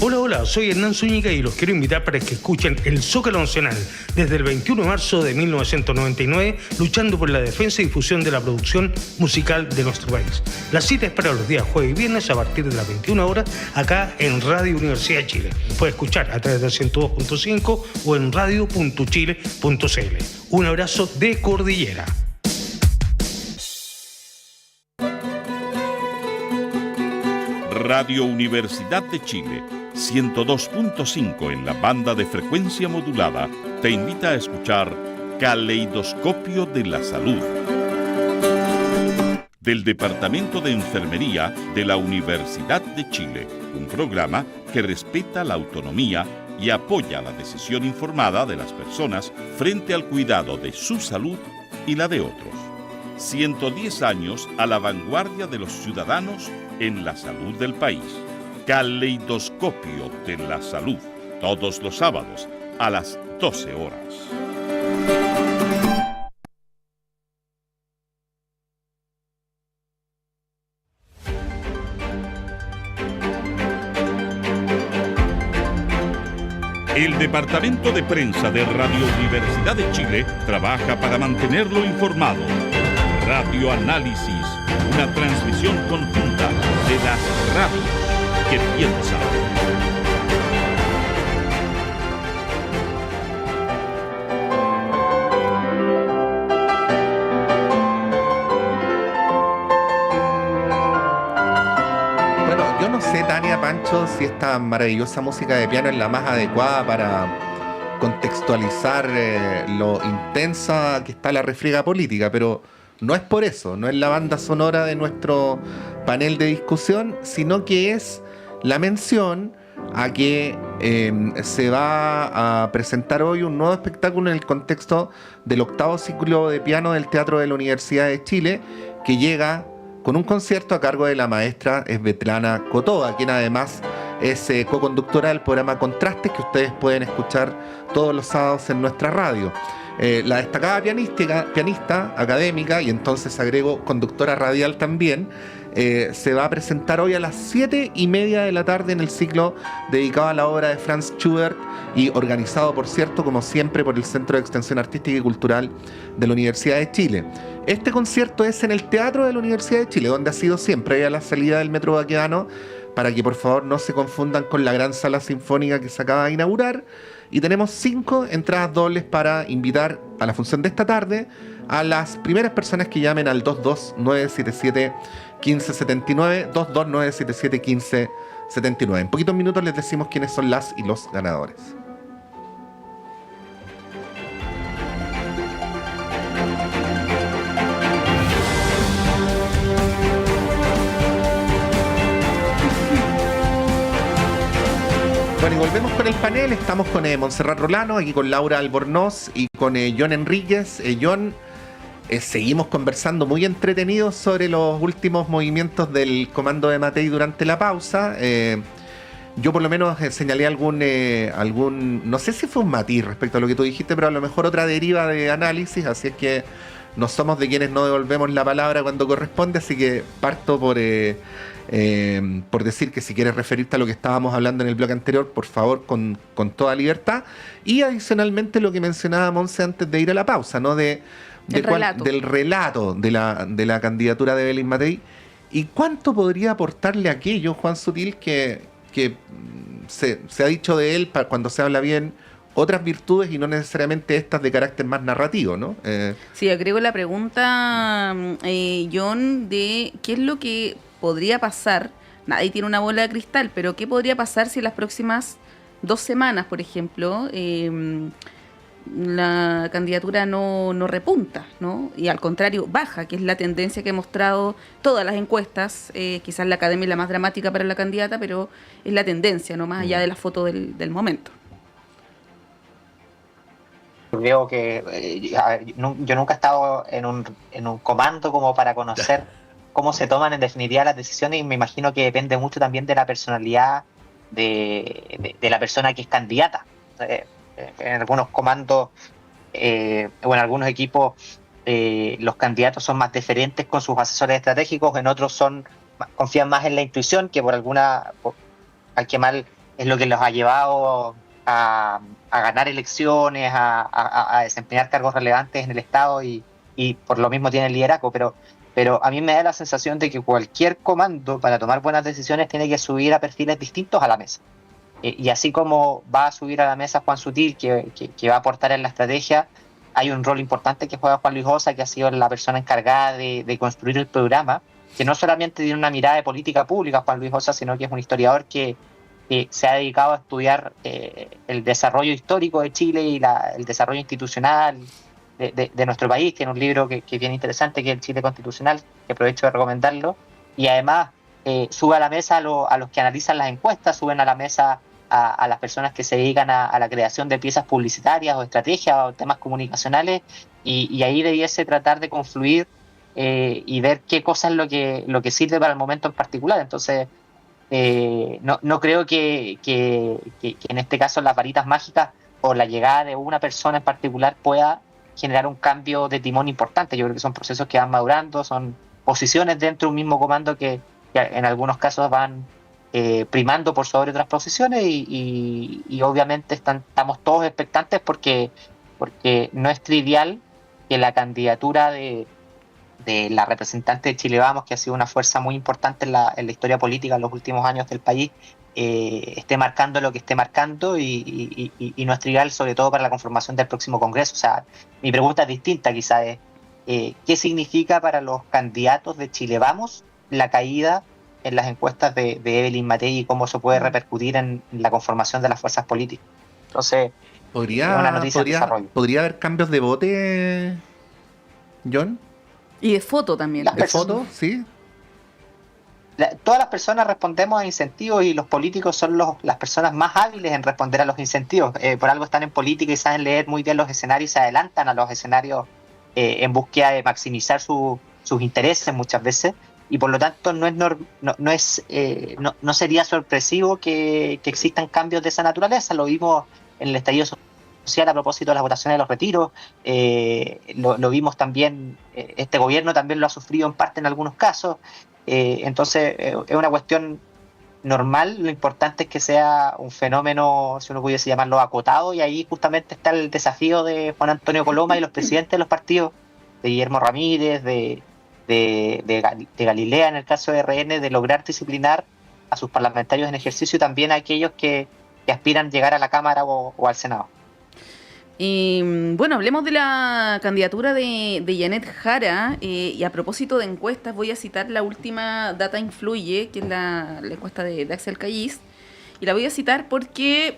Hola, soy Hernán Zúñiga y los quiero invitar para que escuchen el Zócalo Nacional desde el 21 de marzo de 1999, luchando por la defensa y difusión de la producción musical de nuestro país. La cita es para los días jueves y viernes a partir de las 21 horas acá en Radio Universidad de Chile. Puede escuchar a través del 102.5 o en radio.uchile.cl. Un abrazo de cordillera. Radio Universidad de Chile, 102.5 en la banda de frecuencia modulada, te invita a escuchar Caleidoscopio de la Salud. Del Departamento de Enfermería de la Universidad de Chile, un programa que respeta la autonomía y apoya la decisión informada de las personas frente al cuidado de su salud y la de otros. 110 años a la vanguardia de los ciudadanos en la salud del país. Caleidoscopio de la Salud, todos los sábados a las 12 horas. El Departamento de Prensa de Radio Universidad de Chile trabaja para mantenerlo informado. Radio Análisis, una transmisión conjunta de las radios que piensan. Bueno, yo no sé, Tania, Pancho, si esta maravillosa música de piano es la más adecuada para contextualizar lo intensa que está la refriega política, pero no es por eso, no es la banda sonora de nuestro panel de discusión, sino que es la mención a que se va a presentar hoy un nuevo espectáculo en el contexto del 8º ciclo de piano del Teatro de la Universidad de Chile, que llega con un concierto a cargo de la maestra Svetlana Kotova, quien además es co-conductora del programa Contrastes, que ustedes pueden escuchar todos los sábados en nuestra radio. La destacada pianista académica, y entonces agrego conductora radial también, se va a presentar hoy a las 7:30 de la tarde en el ciclo dedicado a la obra de Franz Schubert y organizado, por cierto, como siempre, por el Centro de Extensión Artística y Cultural de la Universidad de Chile. Este concierto es en el Teatro de la Universidad de Chile, donde ha sido siempre, ahí a la salida del Metro Baquedano, para que por favor no se confundan con la gran sala sinfónica que se acaba de inaugurar. Y tenemos 5 entradas dobles para invitar a la función de esta tarde a las primeras personas que llamen al 22977-1579, 22977-1579. En poquitos minutos les decimos quiénes son las y los ganadores. Bueno, y volvemos con el panel. Estamos con Montserrat Rolano, aquí con Laura Albornoz y con John Enríquez. John, seguimos conversando muy entretenidos sobre los últimos movimientos del comando de Matei durante la pausa. Yo por lo menos señalé algún, no sé si fue un matiz respecto a lo que tú dijiste, pero a lo mejor otra deriva de análisis, así es que no somos de quienes no devolvemos la palabra cuando corresponde, así que parto por decir que si quieres referirte a lo que estábamos hablando en el bloque anterior, por favor, con toda libertad. Y adicionalmente lo que mencionaba Monse antes de ir a la pausa, ¿no? Del relato de la candidatura de Belén Matei. ¿Y cuánto podría aportarle aquello, Juan Sutil, que se ha dicho de él, cuando se habla bien, otras virtudes y no necesariamente estas de carácter más narrativo, ¿no? Sí, agrego la pregunta, John, de qué es lo que podría pasar. Nadie tiene una bola de cristal, pero ¿qué podría pasar si en las próximas 2 semanas, por ejemplo, la candidatura no repunta, ¿no? Y al contrario, baja, que es la tendencia que ha mostrado todas las encuestas. Quizás la academia es la más dramática para la candidata, pero es la tendencia, ¿no? Más allá de la foto del momento. Creo que yo nunca he estado en un comando como para conocer cómo se toman en definitiva las decisiones, y me imagino que depende mucho también de la personalidad de la persona que es candidata. En algunos comandos o en algunos equipos los candidatos son más deferentes con sus asesores estratégicos, en otros confían más en la intuición, que al que mal es lo que los ha llevado a ganar elecciones, a desempeñar cargos relevantes en el Estado, y por lo mismo tiene el liderazgo, pero a mí me da la sensación de que cualquier comando para tomar buenas decisiones tiene que subir a perfiles distintos a la mesa. Y así como va a subir a la mesa Juan Sutil, que va a aportar en la estrategia, hay un rol importante que juega Juan Luis Osa, que ha sido la persona encargada de construir el programa, que no solamente tiene una mirada de política pública Juan Luis Osa, sino que es un historiador que se ha dedicado a estudiar el desarrollo histórico de Chile y el desarrollo institucional de nuestro país. Tiene un libro que es bien interesante, que es El Chile Constitucional, que aprovecho de recomendarlo, y además sube a la mesa a los que analizan las encuestas, suben a la mesa a las personas que se dedican a la creación de piezas publicitarias o estrategias o temas comunicacionales, y ahí debiese tratar de confluir y ver qué cosa es lo que sirve para el momento en particular. Entonces no creo que en este caso las varitas mágicas o la llegada de una persona en particular pueda generar un cambio de timón importante. Yo creo que son procesos que van madurando, son posiciones dentro de un mismo comando que en algunos casos van primando por sobre otras posiciones, y obviamente estamos todos expectantes porque no es trivial que la candidatura de la representante de Chile Vamos, que ha sido una fuerza muy importante en la historia política en los últimos años del país, esté marcando lo que esté marcando, y no es trivial, sobre todo para la conformación del próximo Congreso. O sea, mi pregunta es distinta, quizás es ¿qué significa para los candidatos de Chile Vamos la caída en las encuestas de Evelyn Matei, y cómo se puede repercutir en la conformación de las fuerzas políticas? Entonces, una noticia de desarrollo. ¿Podría haber cambios de vote, John? Y de foto también. ¿De foto? Sí. Todas las personas respondemos a incentivos, y los políticos son las personas más hábiles en responder a los incentivos. Por algo están en política y saben leer muy bien los escenarios y se adelantan a los escenarios en búsqueda de maximizar sus intereses muchas veces. Y por lo tanto no sería sorpresivo que existan cambios de esa naturaleza. Lo vimos en el estallido social a propósito de las votaciones de los retiros. Lo vimos también, este gobierno también lo ha sufrido en parte en algunos casos. Entonces es una cuestión normal. Lo importante es que sea un fenómeno, si uno pudiese llamarlo, acotado, y ahí justamente está el desafío de Juan Antonio Coloma y los presidentes de los partidos, de Guillermo Ramírez, de Galilea en el caso de RN, de lograr disciplinar a sus parlamentarios en ejercicio, y también a aquellos que aspiran a llegar a la Cámara o al Senado. Bueno, hablemos de la candidatura de Janet Jara, y a propósito de encuestas voy a citar la última Data Influye, que es la encuesta de Axel Callis, y la voy a citar porque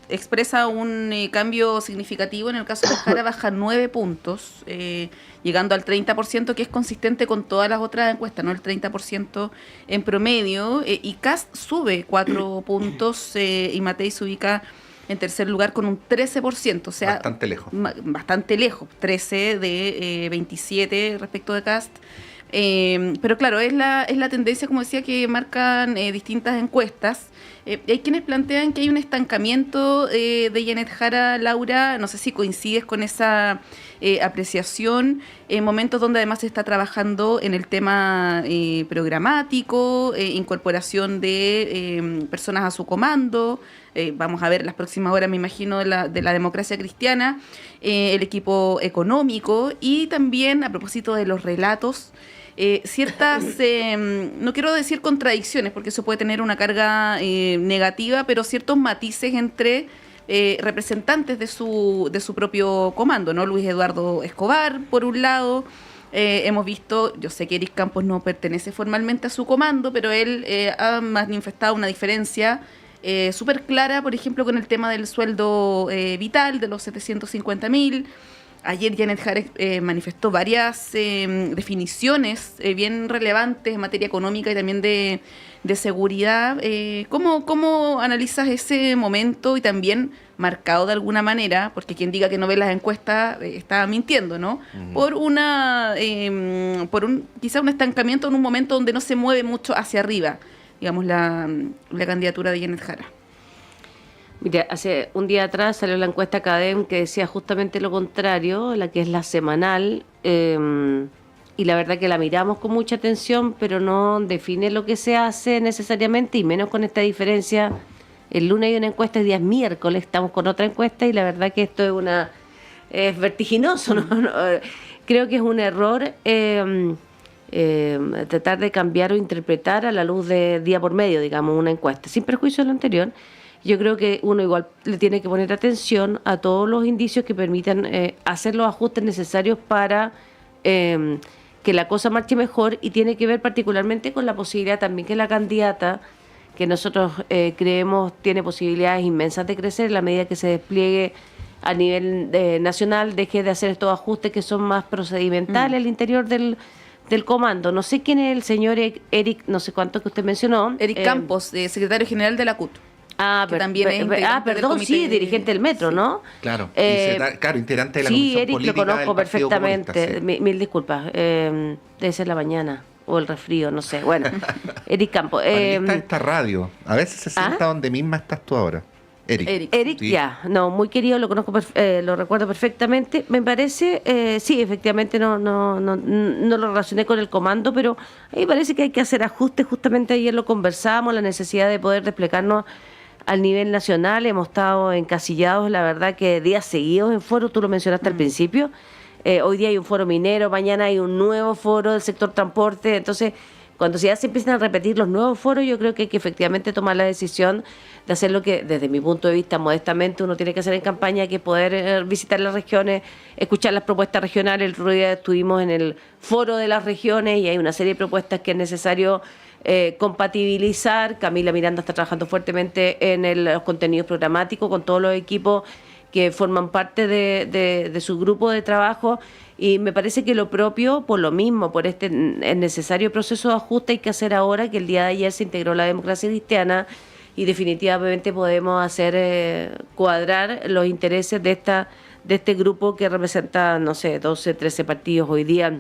expresa un cambio significativo. En el caso de Jara baja 9 puntos, llegando al 30%, que es consistente con todas las otras encuestas, ¿no? El 30% en promedio, y Kast sube 4 puntos, y Matei se ubica en tercer lugar con un 13%, o sea, bastante lejos, 13 de 27 respecto de Kast. Pero claro, es la tendencia, como decía, que marcan distintas encuestas. Hay quienes plantean que hay un estancamiento de Janet Jara, Laura. No sé si coincides con esa apreciación, en momentos donde además se está trabajando en el tema programático, incorporación de personas a su comando. Vamos a ver las próximas horas, me imagino, de la democracia cristiana, el equipo económico, y también, a propósito de los relatos, ciertas, no quiero decir contradicciones, porque eso puede tener una carga negativa, pero ciertos matices entre representantes de su propio comando, ¿no? Luis Eduardo Escobar, por un lado. Hemos visto, yo sé que Eric Campos no pertenece formalmente a su comando, pero él ha manifestado una diferencia súper clara, por ejemplo, con el tema del sueldo vital de los 750.000. Ayer Janet Jara manifestó varias definiciones bien relevantes en materia económica y también de seguridad. ¿Cómo analizas ese momento y también marcado de alguna manera, porque quien diga que no ve las encuestas está mintiendo, ¿no? Por quizá un estancamiento en un momento donde no se mueve mucho hacia arriba, digamos, la candidatura de Janet Jara? Mira, hace un día atrás salió la encuesta Academ que decía justamente lo contrario, la que es la semanal, y la verdad que la miramos con mucha atención, pero no define lo que se hace necesariamente, y menos con esta diferencia. El lunes hay una encuesta, el día es miércoles, estamos con otra encuesta, y la verdad que esto es vertiginoso, ¿no? Creo que es un error tratar de cambiar o interpretar a la luz de día por medio, digamos, una encuesta, sin perjuicio de lo anterior. Yo creo que uno igual le tiene que poner atención a todos los indicios que permitan hacer los ajustes necesarios para que la cosa marche mejor, y tiene que ver particularmente con la posibilidad también que la candidata, que nosotros creemos tiene posibilidades inmensas de crecer en la medida que se despliegue a nivel nacional, deje de hacer estos ajustes que son más procedimentales al interior del comando. No sé quién es el señor Eric, no sé cuánto que usted mencionó. Eric Campos, secretario general de la CUT. Que también es perdón, sí, dirigente del Metro, sí. ¿no? Claro, integrante de la sí, Comisión Eric Política lo conozco del Partido perfectamente. Comunista, sí. Mil disculpas. Debe ser la mañana o el resfrío, no sé. Bueno, Eric Campos. Panelista de esta radio. A veces se sienta donde misma estás tú ahora. Eric, sí. Muy querido, lo conozco, lo recuerdo perfectamente. Me parece, sí, efectivamente no lo relacioné con el comando, pero a mí me parece que hay que hacer ajustes. Justamente ayer lo conversamos, la necesidad de poder desplegarnos al nivel nacional. Hemos estado encasillados, la verdad, que días seguidos en foros, tú lo mencionaste al principio. Hoy día hay un foro minero, mañana hay un nuevo foro del sector transporte. Entonces, cuando ya se empiezan a repetir los nuevos foros, yo creo que hay que efectivamente tomar la decisión de hacer lo que, desde mi punto de vista, modestamente, uno tiene que hacer en campaña, que es poder visitar las regiones, escuchar las propuestas regionales. El otro día estuvimos en el foro de las regiones y hay una serie de propuestas que es necesario compatibilizar. Camila Miranda está trabajando fuertemente en los contenidos programáticos con todos los equipos que forman parte de su grupo de trabajo, y me parece que lo propio, por lo mismo, por este necesario proceso de ajuste, hay que hacer ahora, que el día de ayer se integró la democracia cristiana y definitivamente podemos hacer cuadrar los intereses de este grupo que representa, no sé, 12, 13 partidos hoy día,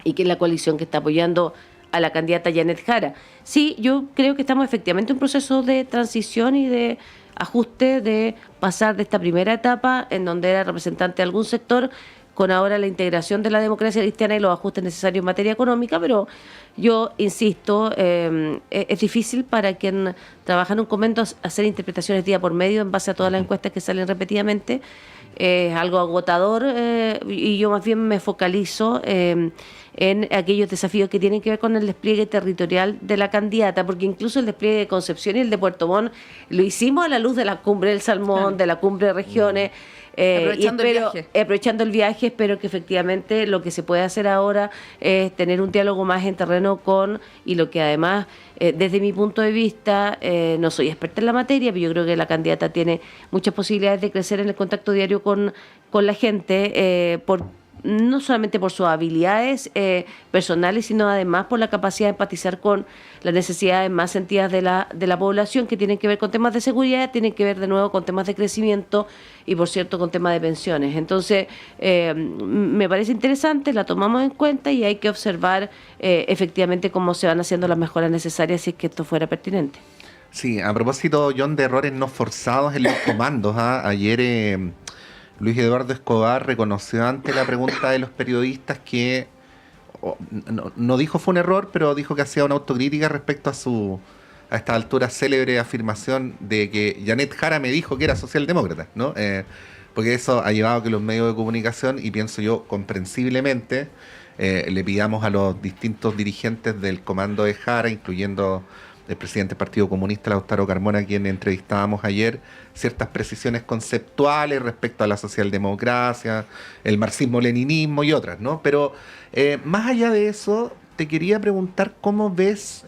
y que es la coalición que está apoyando a la candidata Janet Jara. Sí, yo creo que estamos efectivamente en un proceso de transición y de ajuste, de pasar de esta primera etapa en donde era representante de algún sector, con ahora la integración de la democracia cristiana y los ajustes necesarios en materia económica. Pero yo insisto, es difícil para quien trabaja en un convento hacer interpretaciones día por medio en base a todas las encuestas que salen repetidamente. Es algo agotador, y yo más bien me focalizo en aquellos desafíos que tienen que ver con el despliegue territorial de la candidata, porque incluso el despliegue de Concepción y el de Puerto Montt lo hicimos a la luz de la Cumbre del Salmón, de la Cumbre de Regiones. Aprovechando el viaje, espero que efectivamente lo que se puede hacer ahora es tener un diálogo más en terreno y lo que además, desde mi punto de vista, no soy experta en la materia, pero yo creo que la candidata tiene muchas posibilidades de crecer en el contacto diario con la gente, no solamente por sus habilidades personales, sino además por la capacidad de empatizar con las necesidades más sentidas de la población, que tienen que ver con temas de seguridad, tienen que ver de nuevo con temas de crecimiento y, por cierto, con temas de pensiones. Entonces, me parece interesante, la tomamos en cuenta y hay que observar efectivamente cómo se van haciendo las mejoras necesarias si es que esto fuera pertinente. Sí, a propósito, John, de errores no forzados en los comandos. Ayer Luis Eduardo Escobar reconoció ante la pregunta de los periodistas que no dijo fue un error, pero dijo que hacía una autocrítica respecto a esta altura célebre afirmación de que Janet Jara me dijo que era socialdemócrata, ¿no? Porque eso ha llevado a que los medios de comunicación, y pienso yo comprensiblemente, le pidamos a los distintos dirigentes del comando de Jara, incluyendo el presidente del Partido Comunista, Lautaro Carmona, a quien entrevistábamos ayer, ciertas precisiones conceptuales respecto a la socialdemocracia, el marxismo-leninismo y otras, ¿no? Pero más allá de eso, te quería preguntar cómo ves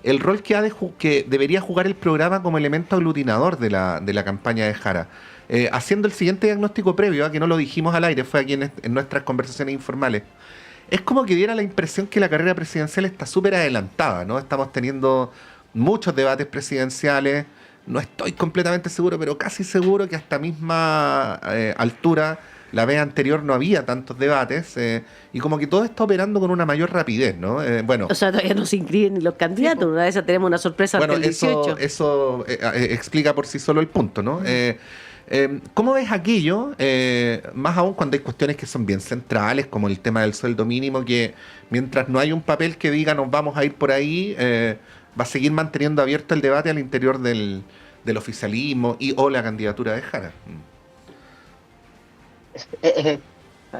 el rol que debería jugar el programa como elemento aglutinador de la campaña de Jara. Haciendo el siguiente diagnóstico previo, que no lo dijimos al aire, fue aquí en nuestras conversaciones informales. Es como que diera la impresión que la carrera presidencial está súper adelantada, ¿no? Estamos teniendo muchos debates presidenciales, no estoy completamente seguro, pero casi seguro que hasta misma altura, la vez anterior no había tantos debates, y como que todo está operando con una mayor rapidez, ¿no? Bueno, o sea, todavía no se inscriben ni los candidatos, una vez tenemos una sorpresa hasta el 18. Eso explica por sí solo el punto, ¿no? ¿Cómo ves aquello? Más aún cuando hay cuestiones que son bien centrales, como el tema del sueldo mínimo, que mientras no hay un papel que diga nos vamos a ir por ahí, va a seguir manteniendo abierto el debate al interior del oficialismo o la candidatura de Jara.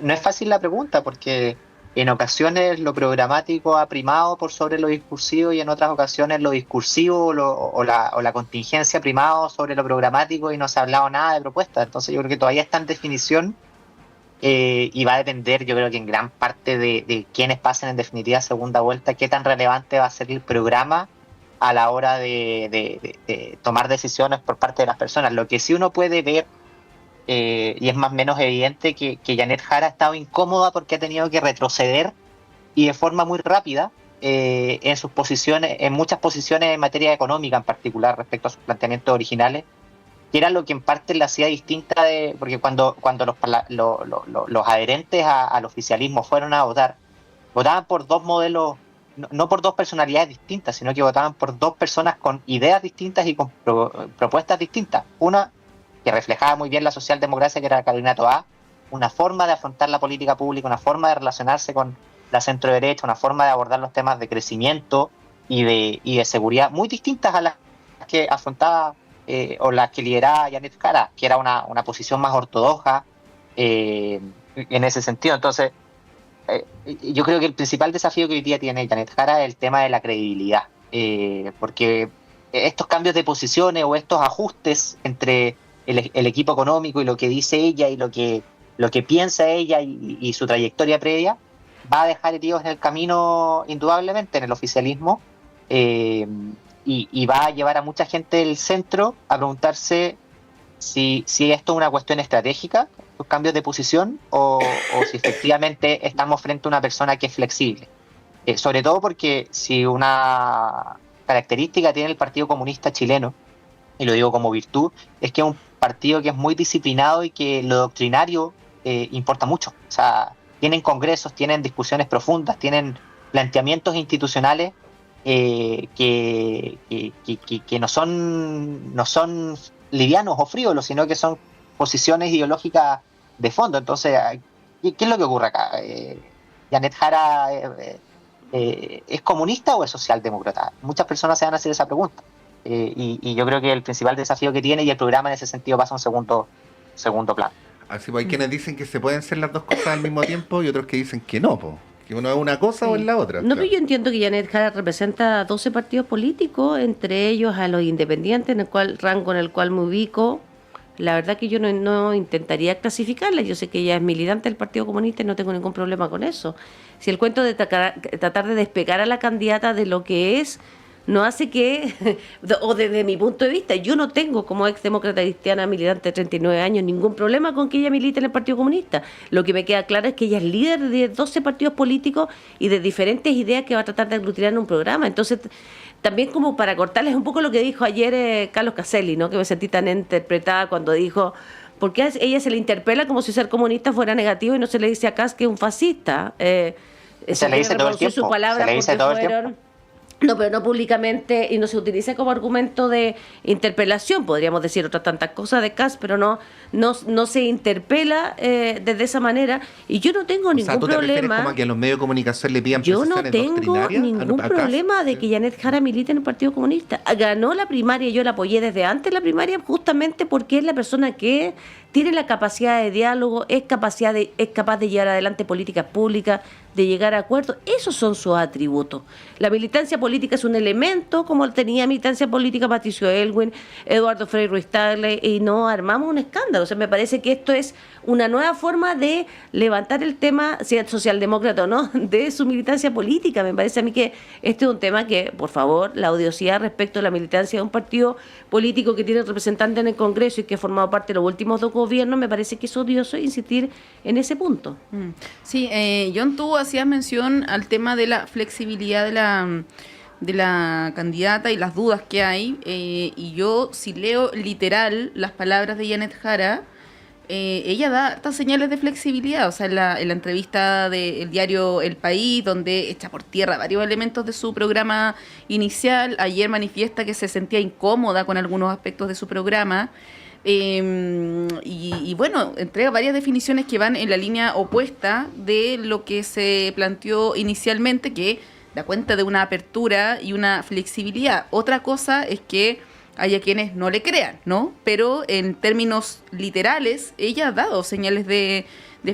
No es fácil la pregunta, porque en ocasiones lo programático ha primado por sobre lo discursivo, y en otras ocasiones lo discursivo o la contingencia ha primado sobre lo programático y no se ha hablado nada de propuestas. Entonces yo creo que todavía está en definición, y va a depender, yo creo que en gran parte de quienes pasen en definitiva segunda vuelta, qué tan relevante va a ser el programa a la hora de tomar decisiones por parte de las personas. Lo que sí uno puede ver, y es más o menos evidente, que Janet Jara ha estado incómoda porque ha tenido que retroceder, y de forma muy rápida, en sus posiciones, en muchas posiciones en materia económica en particular, respecto a sus planteamientos originales, que era lo que en parte la hacía distinta porque cuando los adherentes al oficialismo fueron a votar, votaban por dos modelos, no por dos personalidades distintas, sino que votaban por dos personas con ideas distintas y con propuestas distintas. Una que reflejaba muy bien la socialdemocracia, que era Carolina Toá, una forma de afrontar la política pública, una forma de relacionarse con la centro-derecha, una forma de abordar los temas de crecimiento y de seguridad, muy distintas a las que afrontaba o las que lideraba Janet Jara, que era una posición más ortodoxa en ese sentido. Entonces, yo creo que el principal desafío que hoy día tiene Janet Jara es el tema de la credibilidad, porque estos cambios de posiciones o estos ajustes entre el equipo económico y lo que dice ella y lo que piensa ella y su trayectoria previa, va a dejar heridos en el camino indudablemente en el oficialismo, y va a llevar a mucha gente del centro a preguntarse si esto es una cuestión estratégica, los cambios de posición, o si efectivamente estamos frente a una persona que es flexible. Sobre todo porque si una característica tiene el Partido Comunista Chileno, y lo digo como virtud, es que es un partido que es muy disciplinado y que lo doctrinario importa mucho. O sea, tienen congresos, tienen discusiones profundas, tienen planteamientos institucionales que no son livianos o frívolos, sino que son posiciones ideológicas de fondo. Entonces, ¿qué es lo que ocurre acá? ¿Janet Jara es comunista o es socialdemócrata? Muchas personas se van a hacer esa pregunta. Y yo creo que el principal desafío que tiene, y el programa en ese sentido pasa a un segundo plano. Así pues, hay quienes dicen que se pueden ser las dos cosas al mismo tiempo y otros que dicen que no, que uno es una cosa o es la otra. No, claro. Pero yo entiendo que Janet Jara representa a 12 partidos políticos, entre ellos a los independientes, rango en el cual me ubico. La verdad que yo no intentaría clasificarla. Yo sé que ella es militante del Partido Comunista y no tengo ningún problema con eso. Si el cuento de tratar de despegar a la candidata de lo que es, no hace que, o desde mi punto de vista, yo no tengo como exdemócrata cristiana militante de 39 años ningún problema con que ella milite en el Partido Comunista. Lo que me queda claro es que ella es líder de 12 partidos políticos y de diferentes ideas que va a tratar de aglutinar en un programa. Entonces, también como para cortarles un poco lo que dijo ayer Carlos Caselli, ¿no? Que me sentí tan interpretada cuando dijo, ¿por qué a ella se le interpela como si ser comunista fuera negativo y no se le dice a Kass que es un fascista? Se le dice todo el tiempo. Se le dice todo el tiempo. No, pero no públicamente, y no se utiliza como argumento de interpelación. Podríamos decir otras tantas cosas de Kass, pero no se interpela desde esa manera. Y yo no tengo ningún problema. ¿Tú te refieres como a que a los medios de comunicación le pidan precisiones doctrinarias? Yo no tengo ningún problema de que Janet Jara milite en el Partido Comunista. Ganó la primaria, yo la apoyé desde antes de la primaria, justamente porque es la persona que tiene la capacidad de diálogo, es capaz de llevar adelante políticas públicas, de llegar a acuerdos. Esos son sus atributos. La militancia política es un elemento, como tenía militancia política Patricio Aylwin, Eduardo Frei Ruiz-Tagle, y no armamos un escándalo. O sea, me parece que esto es una nueva forma de levantar el tema, sea socialdemócrata o no, de su militancia política. Me parece a mí que este es un tema que, por favor, la odiosidad respecto a la militancia de un partido político que tiene representante en el Congreso y que ha formado parte de los últimos 2 gobiernos, me parece que es odioso insistir en ese punto. Sí, John, tú hacías mención al tema de la flexibilidad de la candidata y las dudas que hay, y yo, si leo literal las palabras de Janet Jara, ella da estas señales de flexibilidad. O sea, en la entrevista del diario El País, donde echa por tierra varios elementos de su programa inicial, ayer manifiesta que se sentía incómoda con algunos aspectos de su programa. Y bueno, entrega varias definiciones que van en la línea opuesta de lo que se planteó inicialmente, que da cuenta de una apertura y una flexibilidad. Otra cosa es que haya quienes no le crean, ¿no? Pero en términos literales, ella ha dado señales de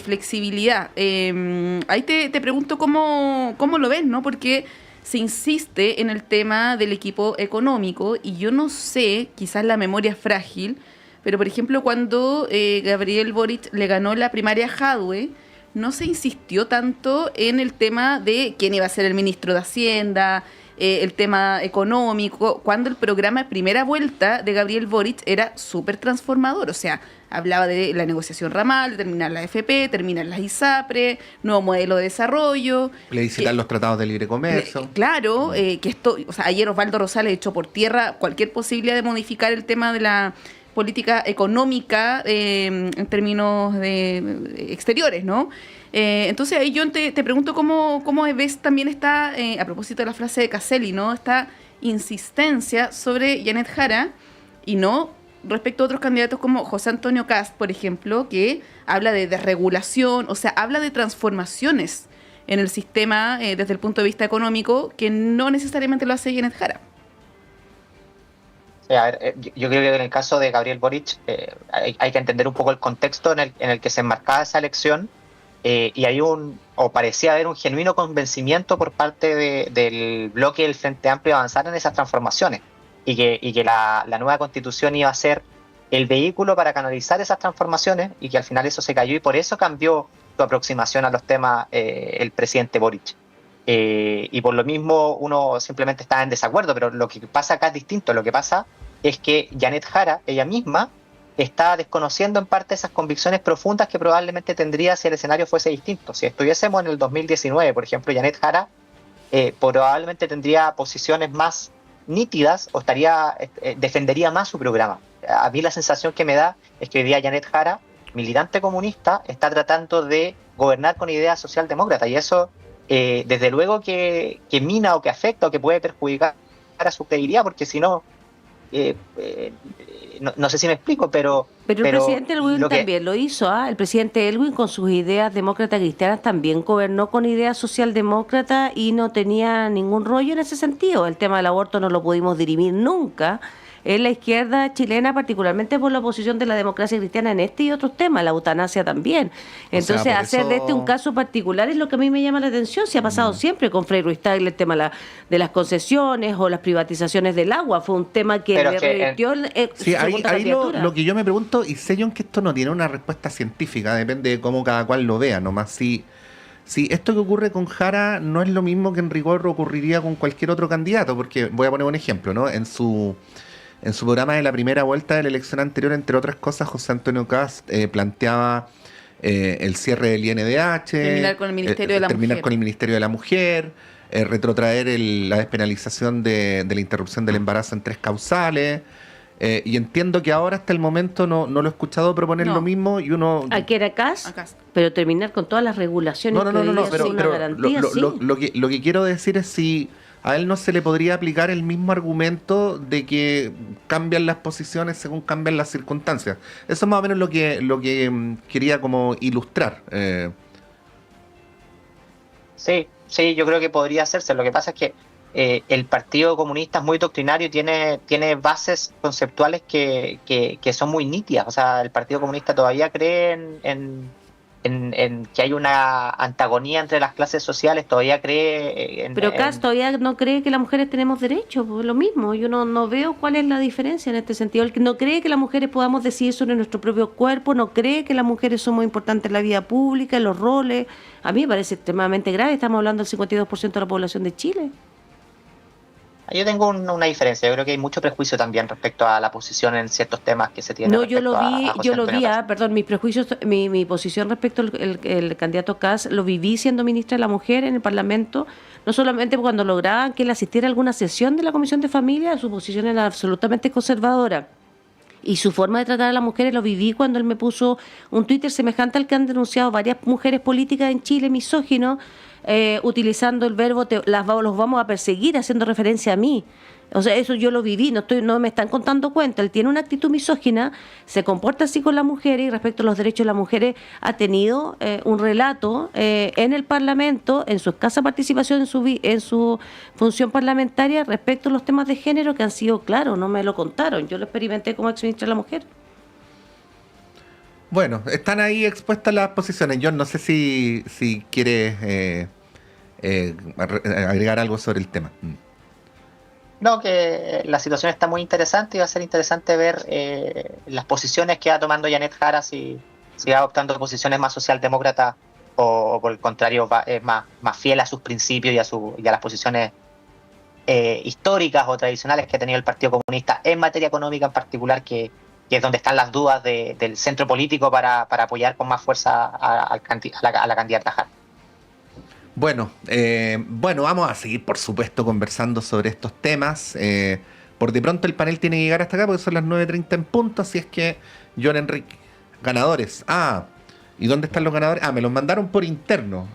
flexibilidad. Ahí te pregunto cómo lo ves, ¿no? Porque se insiste en el tema del equipo económico y yo no sé, quizás la memoria es frágil, pero, por ejemplo, cuando Gabriel Boric le ganó la primaria a Jadwe, no se insistió tanto en el tema de quién iba a ser el ministro de Hacienda, el tema económico, cuando el programa de primera vuelta de Gabriel Boric era súper transformador. O sea, hablaba de la negociación ramal, de terminar la AFP, terminar las ISAPRE, nuevo modelo de desarrollo. Plebiscitar los tratados de libre comercio. Claro, que esto, o sea, ayer Osvaldo Rosales echó por tierra cualquier posibilidad de modificar el tema de la política económica en términos de exteriores, ¿no? Entonces ahí yo te pregunto cómo ves también esta, a propósito de la frase de Caselli, ¿no? Esta insistencia sobre Janet Jara y no respecto a otros candidatos como José Antonio Kast, por ejemplo, que habla de desregulación, o sea, habla de transformaciones en el sistema desde el punto de vista económico que no necesariamente lo hace Janet Jara. A ver, yo creo que en el caso de Gabriel Boric hay que entender un poco el contexto en el que se enmarcaba esa elección, y hay parecía haber un genuino convencimiento por parte del bloque del Frente Amplio de avanzar en esas transformaciones y que la nueva constitución iba a ser el vehículo para canalizar esas transformaciones, y que al final eso se cayó y por eso cambió su aproximación a los temas el presidente Boric. Y por lo mismo uno simplemente está en desacuerdo, pero lo que pasa acá es distinto. Lo que pasa es que Janet Jara, ella misma, está desconociendo en parte esas convicciones profundas que probablemente tendría si el escenario fuese distinto. Si estuviésemos en el 2019, por ejemplo, Janet Jara probablemente tendría posiciones más nítidas o defendería más su programa. A mí la sensación que me da es que hoy día Janet Jara, militante comunista, está tratando de gobernar con ideas socialdemócratas, y eso desde luego que mina o que afecta o que puede perjudicar a su credibilidad, porque si no, no sé si me explico, pero el presidente Elwin también lo hizo. El presidente Elwin, con sus ideas demócratas cristianas, también gobernó con ideas socialdemócratas y no tenía ningún rollo en ese sentido. El tema del aborto no lo pudimos dirimir nunca en la izquierda chilena, particularmente por la oposición de la democracia cristiana en este y otros temas, la eutanasia también. Entonces, hacer de este un caso particular es lo que a mí me llama la atención. Se ha pasado siempre con Frei Ruiz-Tagle el tema de las concesiones o las privatizaciones del agua. Fue un tema que le revirtió sí, ahí lo que yo me pregunto, y sé yo que esto no tiene una respuesta científica, depende de cómo cada cual lo vea, nomás si esto que ocurre con Jara no es lo mismo que en rigor ocurriría con cualquier otro candidato, porque voy a poner un ejemplo, ¿no? En su programa de la primera vuelta de la elección anterior, entre otras cosas, José Antonio Kast planteaba el cierre del INDH, terminar con el Ministerio de la Mujer, retrotraer la despenalización de la interrupción del embarazo en 3 causales. Y entiendo que ahora hasta el momento no lo he escuchado proponer lo mismo, y uno... ¿A qué era Kast? Pero terminar con todas las regulaciones. Pero una garantía, lo que quiero decir es si a él no se le podría aplicar el mismo argumento de que cambian las posiciones según cambian las circunstancias. Eso es más o menos lo que quería como ilustrar. Sí, yo creo que podría hacerse. Lo que pasa es que el Partido Comunista es muy doctrinario y tiene bases conceptuales que son muy nítidas. O sea, el Partido Comunista todavía cree en que hay una antagonía entre las clases sociales, todavía cree Pero Kass todavía no cree que las mujeres tenemos derechos, pues lo mismo. Yo no veo cuál es la diferencia en este sentido. El que no cree que las mujeres podamos decidir sobre nuestro propio cuerpo, no cree que las mujeres somos importantes en la vida pública, en los roles. A mí me parece extremadamente grave. Estamos hablando del 52% de la población de Chile. Yo tengo una diferencia. Yo creo que hay mucho prejuicio también respecto a la posición en ciertos temas que se tiene. No, yo lo vi, perdón, mis prejuicios, mi posición respecto al el candidato Kass, lo viví siendo ministra de la Mujer en el Parlamento, no solamente cuando lograban que él asistiera a alguna sesión de la Comisión de Familia, su posición era absolutamente conservadora. Y su forma de tratar a las mujeres lo viví cuando él me puso un Twitter semejante al que han denunciado varias mujeres políticas en Chile, misógino, utilizando el verbo los vamos a perseguir, haciendo referencia a mí. O sea, eso yo lo viví, no me están contando cuenta. Él tiene una actitud misógina, se comporta así con las mujeres y respecto a los derechos de las mujeres ha tenido un relato en el Parlamento, en su escasa participación en su función parlamentaria respecto a los temas de género que han sido claros, no me lo contaron. Yo lo experimenté como exministra de la Mujer. Bueno, están ahí expuestas las posiciones. Yo no sé si quieres agregar algo sobre el tema. No, que la situación está muy interesante y va a ser interesante ver las posiciones que va tomando Janet Jara, si va adoptando posiciones más socialdemócratas o por el contrario es más fiel a sus principios y a las posiciones históricas o tradicionales que ha tenido el Partido Comunista en materia económica en particular, que es donde están las dudas del centro político para apoyar con más fuerza a la candidata Jara. Bueno, vamos a seguir, por supuesto, conversando sobre estos temas. Por de pronto el panel tiene que llegar hasta acá porque son las 9:30 en punto, así es que, John Enrique, ganadores. ¿Y dónde están los ganadores? Me los mandaron por interno.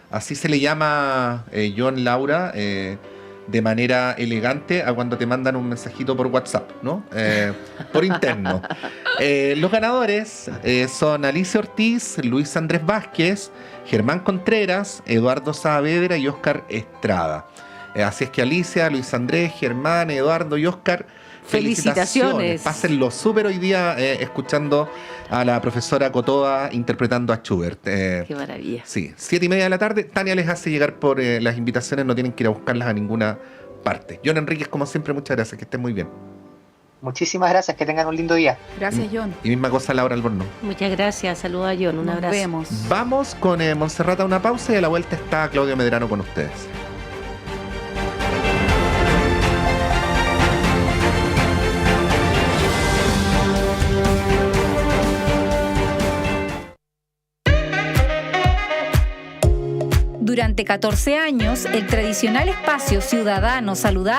Así se le llama, John, Laura, de manera elegante a cuando te mandan un mensajito por WhatsApp, ¿no? Por interno. Los ganadores son Alicia Ortiz, Luis Andrés Vázquez, Germán Contreras, Eduardo Saavedra y Óscar Estrada. Así es que Alicia, Luis Andrés, Germán, Eduardo y Óscar, felicitaciones. Pásenlo súper hoy día escuchando a la profesora Cotoa interpretando a Schubert. Qué maravilla. Sí, 7:30 de la tarde. Tania les hace llegar por las invitaciones, no tienen que ir a buscarlas a ninguna parte. John Enríquez, como siempre, muchas gracias, que estén muy bien. Muchísimas gracias, que tengan un lindo día. Gracias, John. Y misma cosa Laura Albornoz. Muchas gracias, saludos a John, un abrazo. Nos vemos. Vamos con Montserrat a una pausa y a la vuelta está Claudio Medrano con ustedes. Durante 14 años, el tradicional espacio ciudadano saludable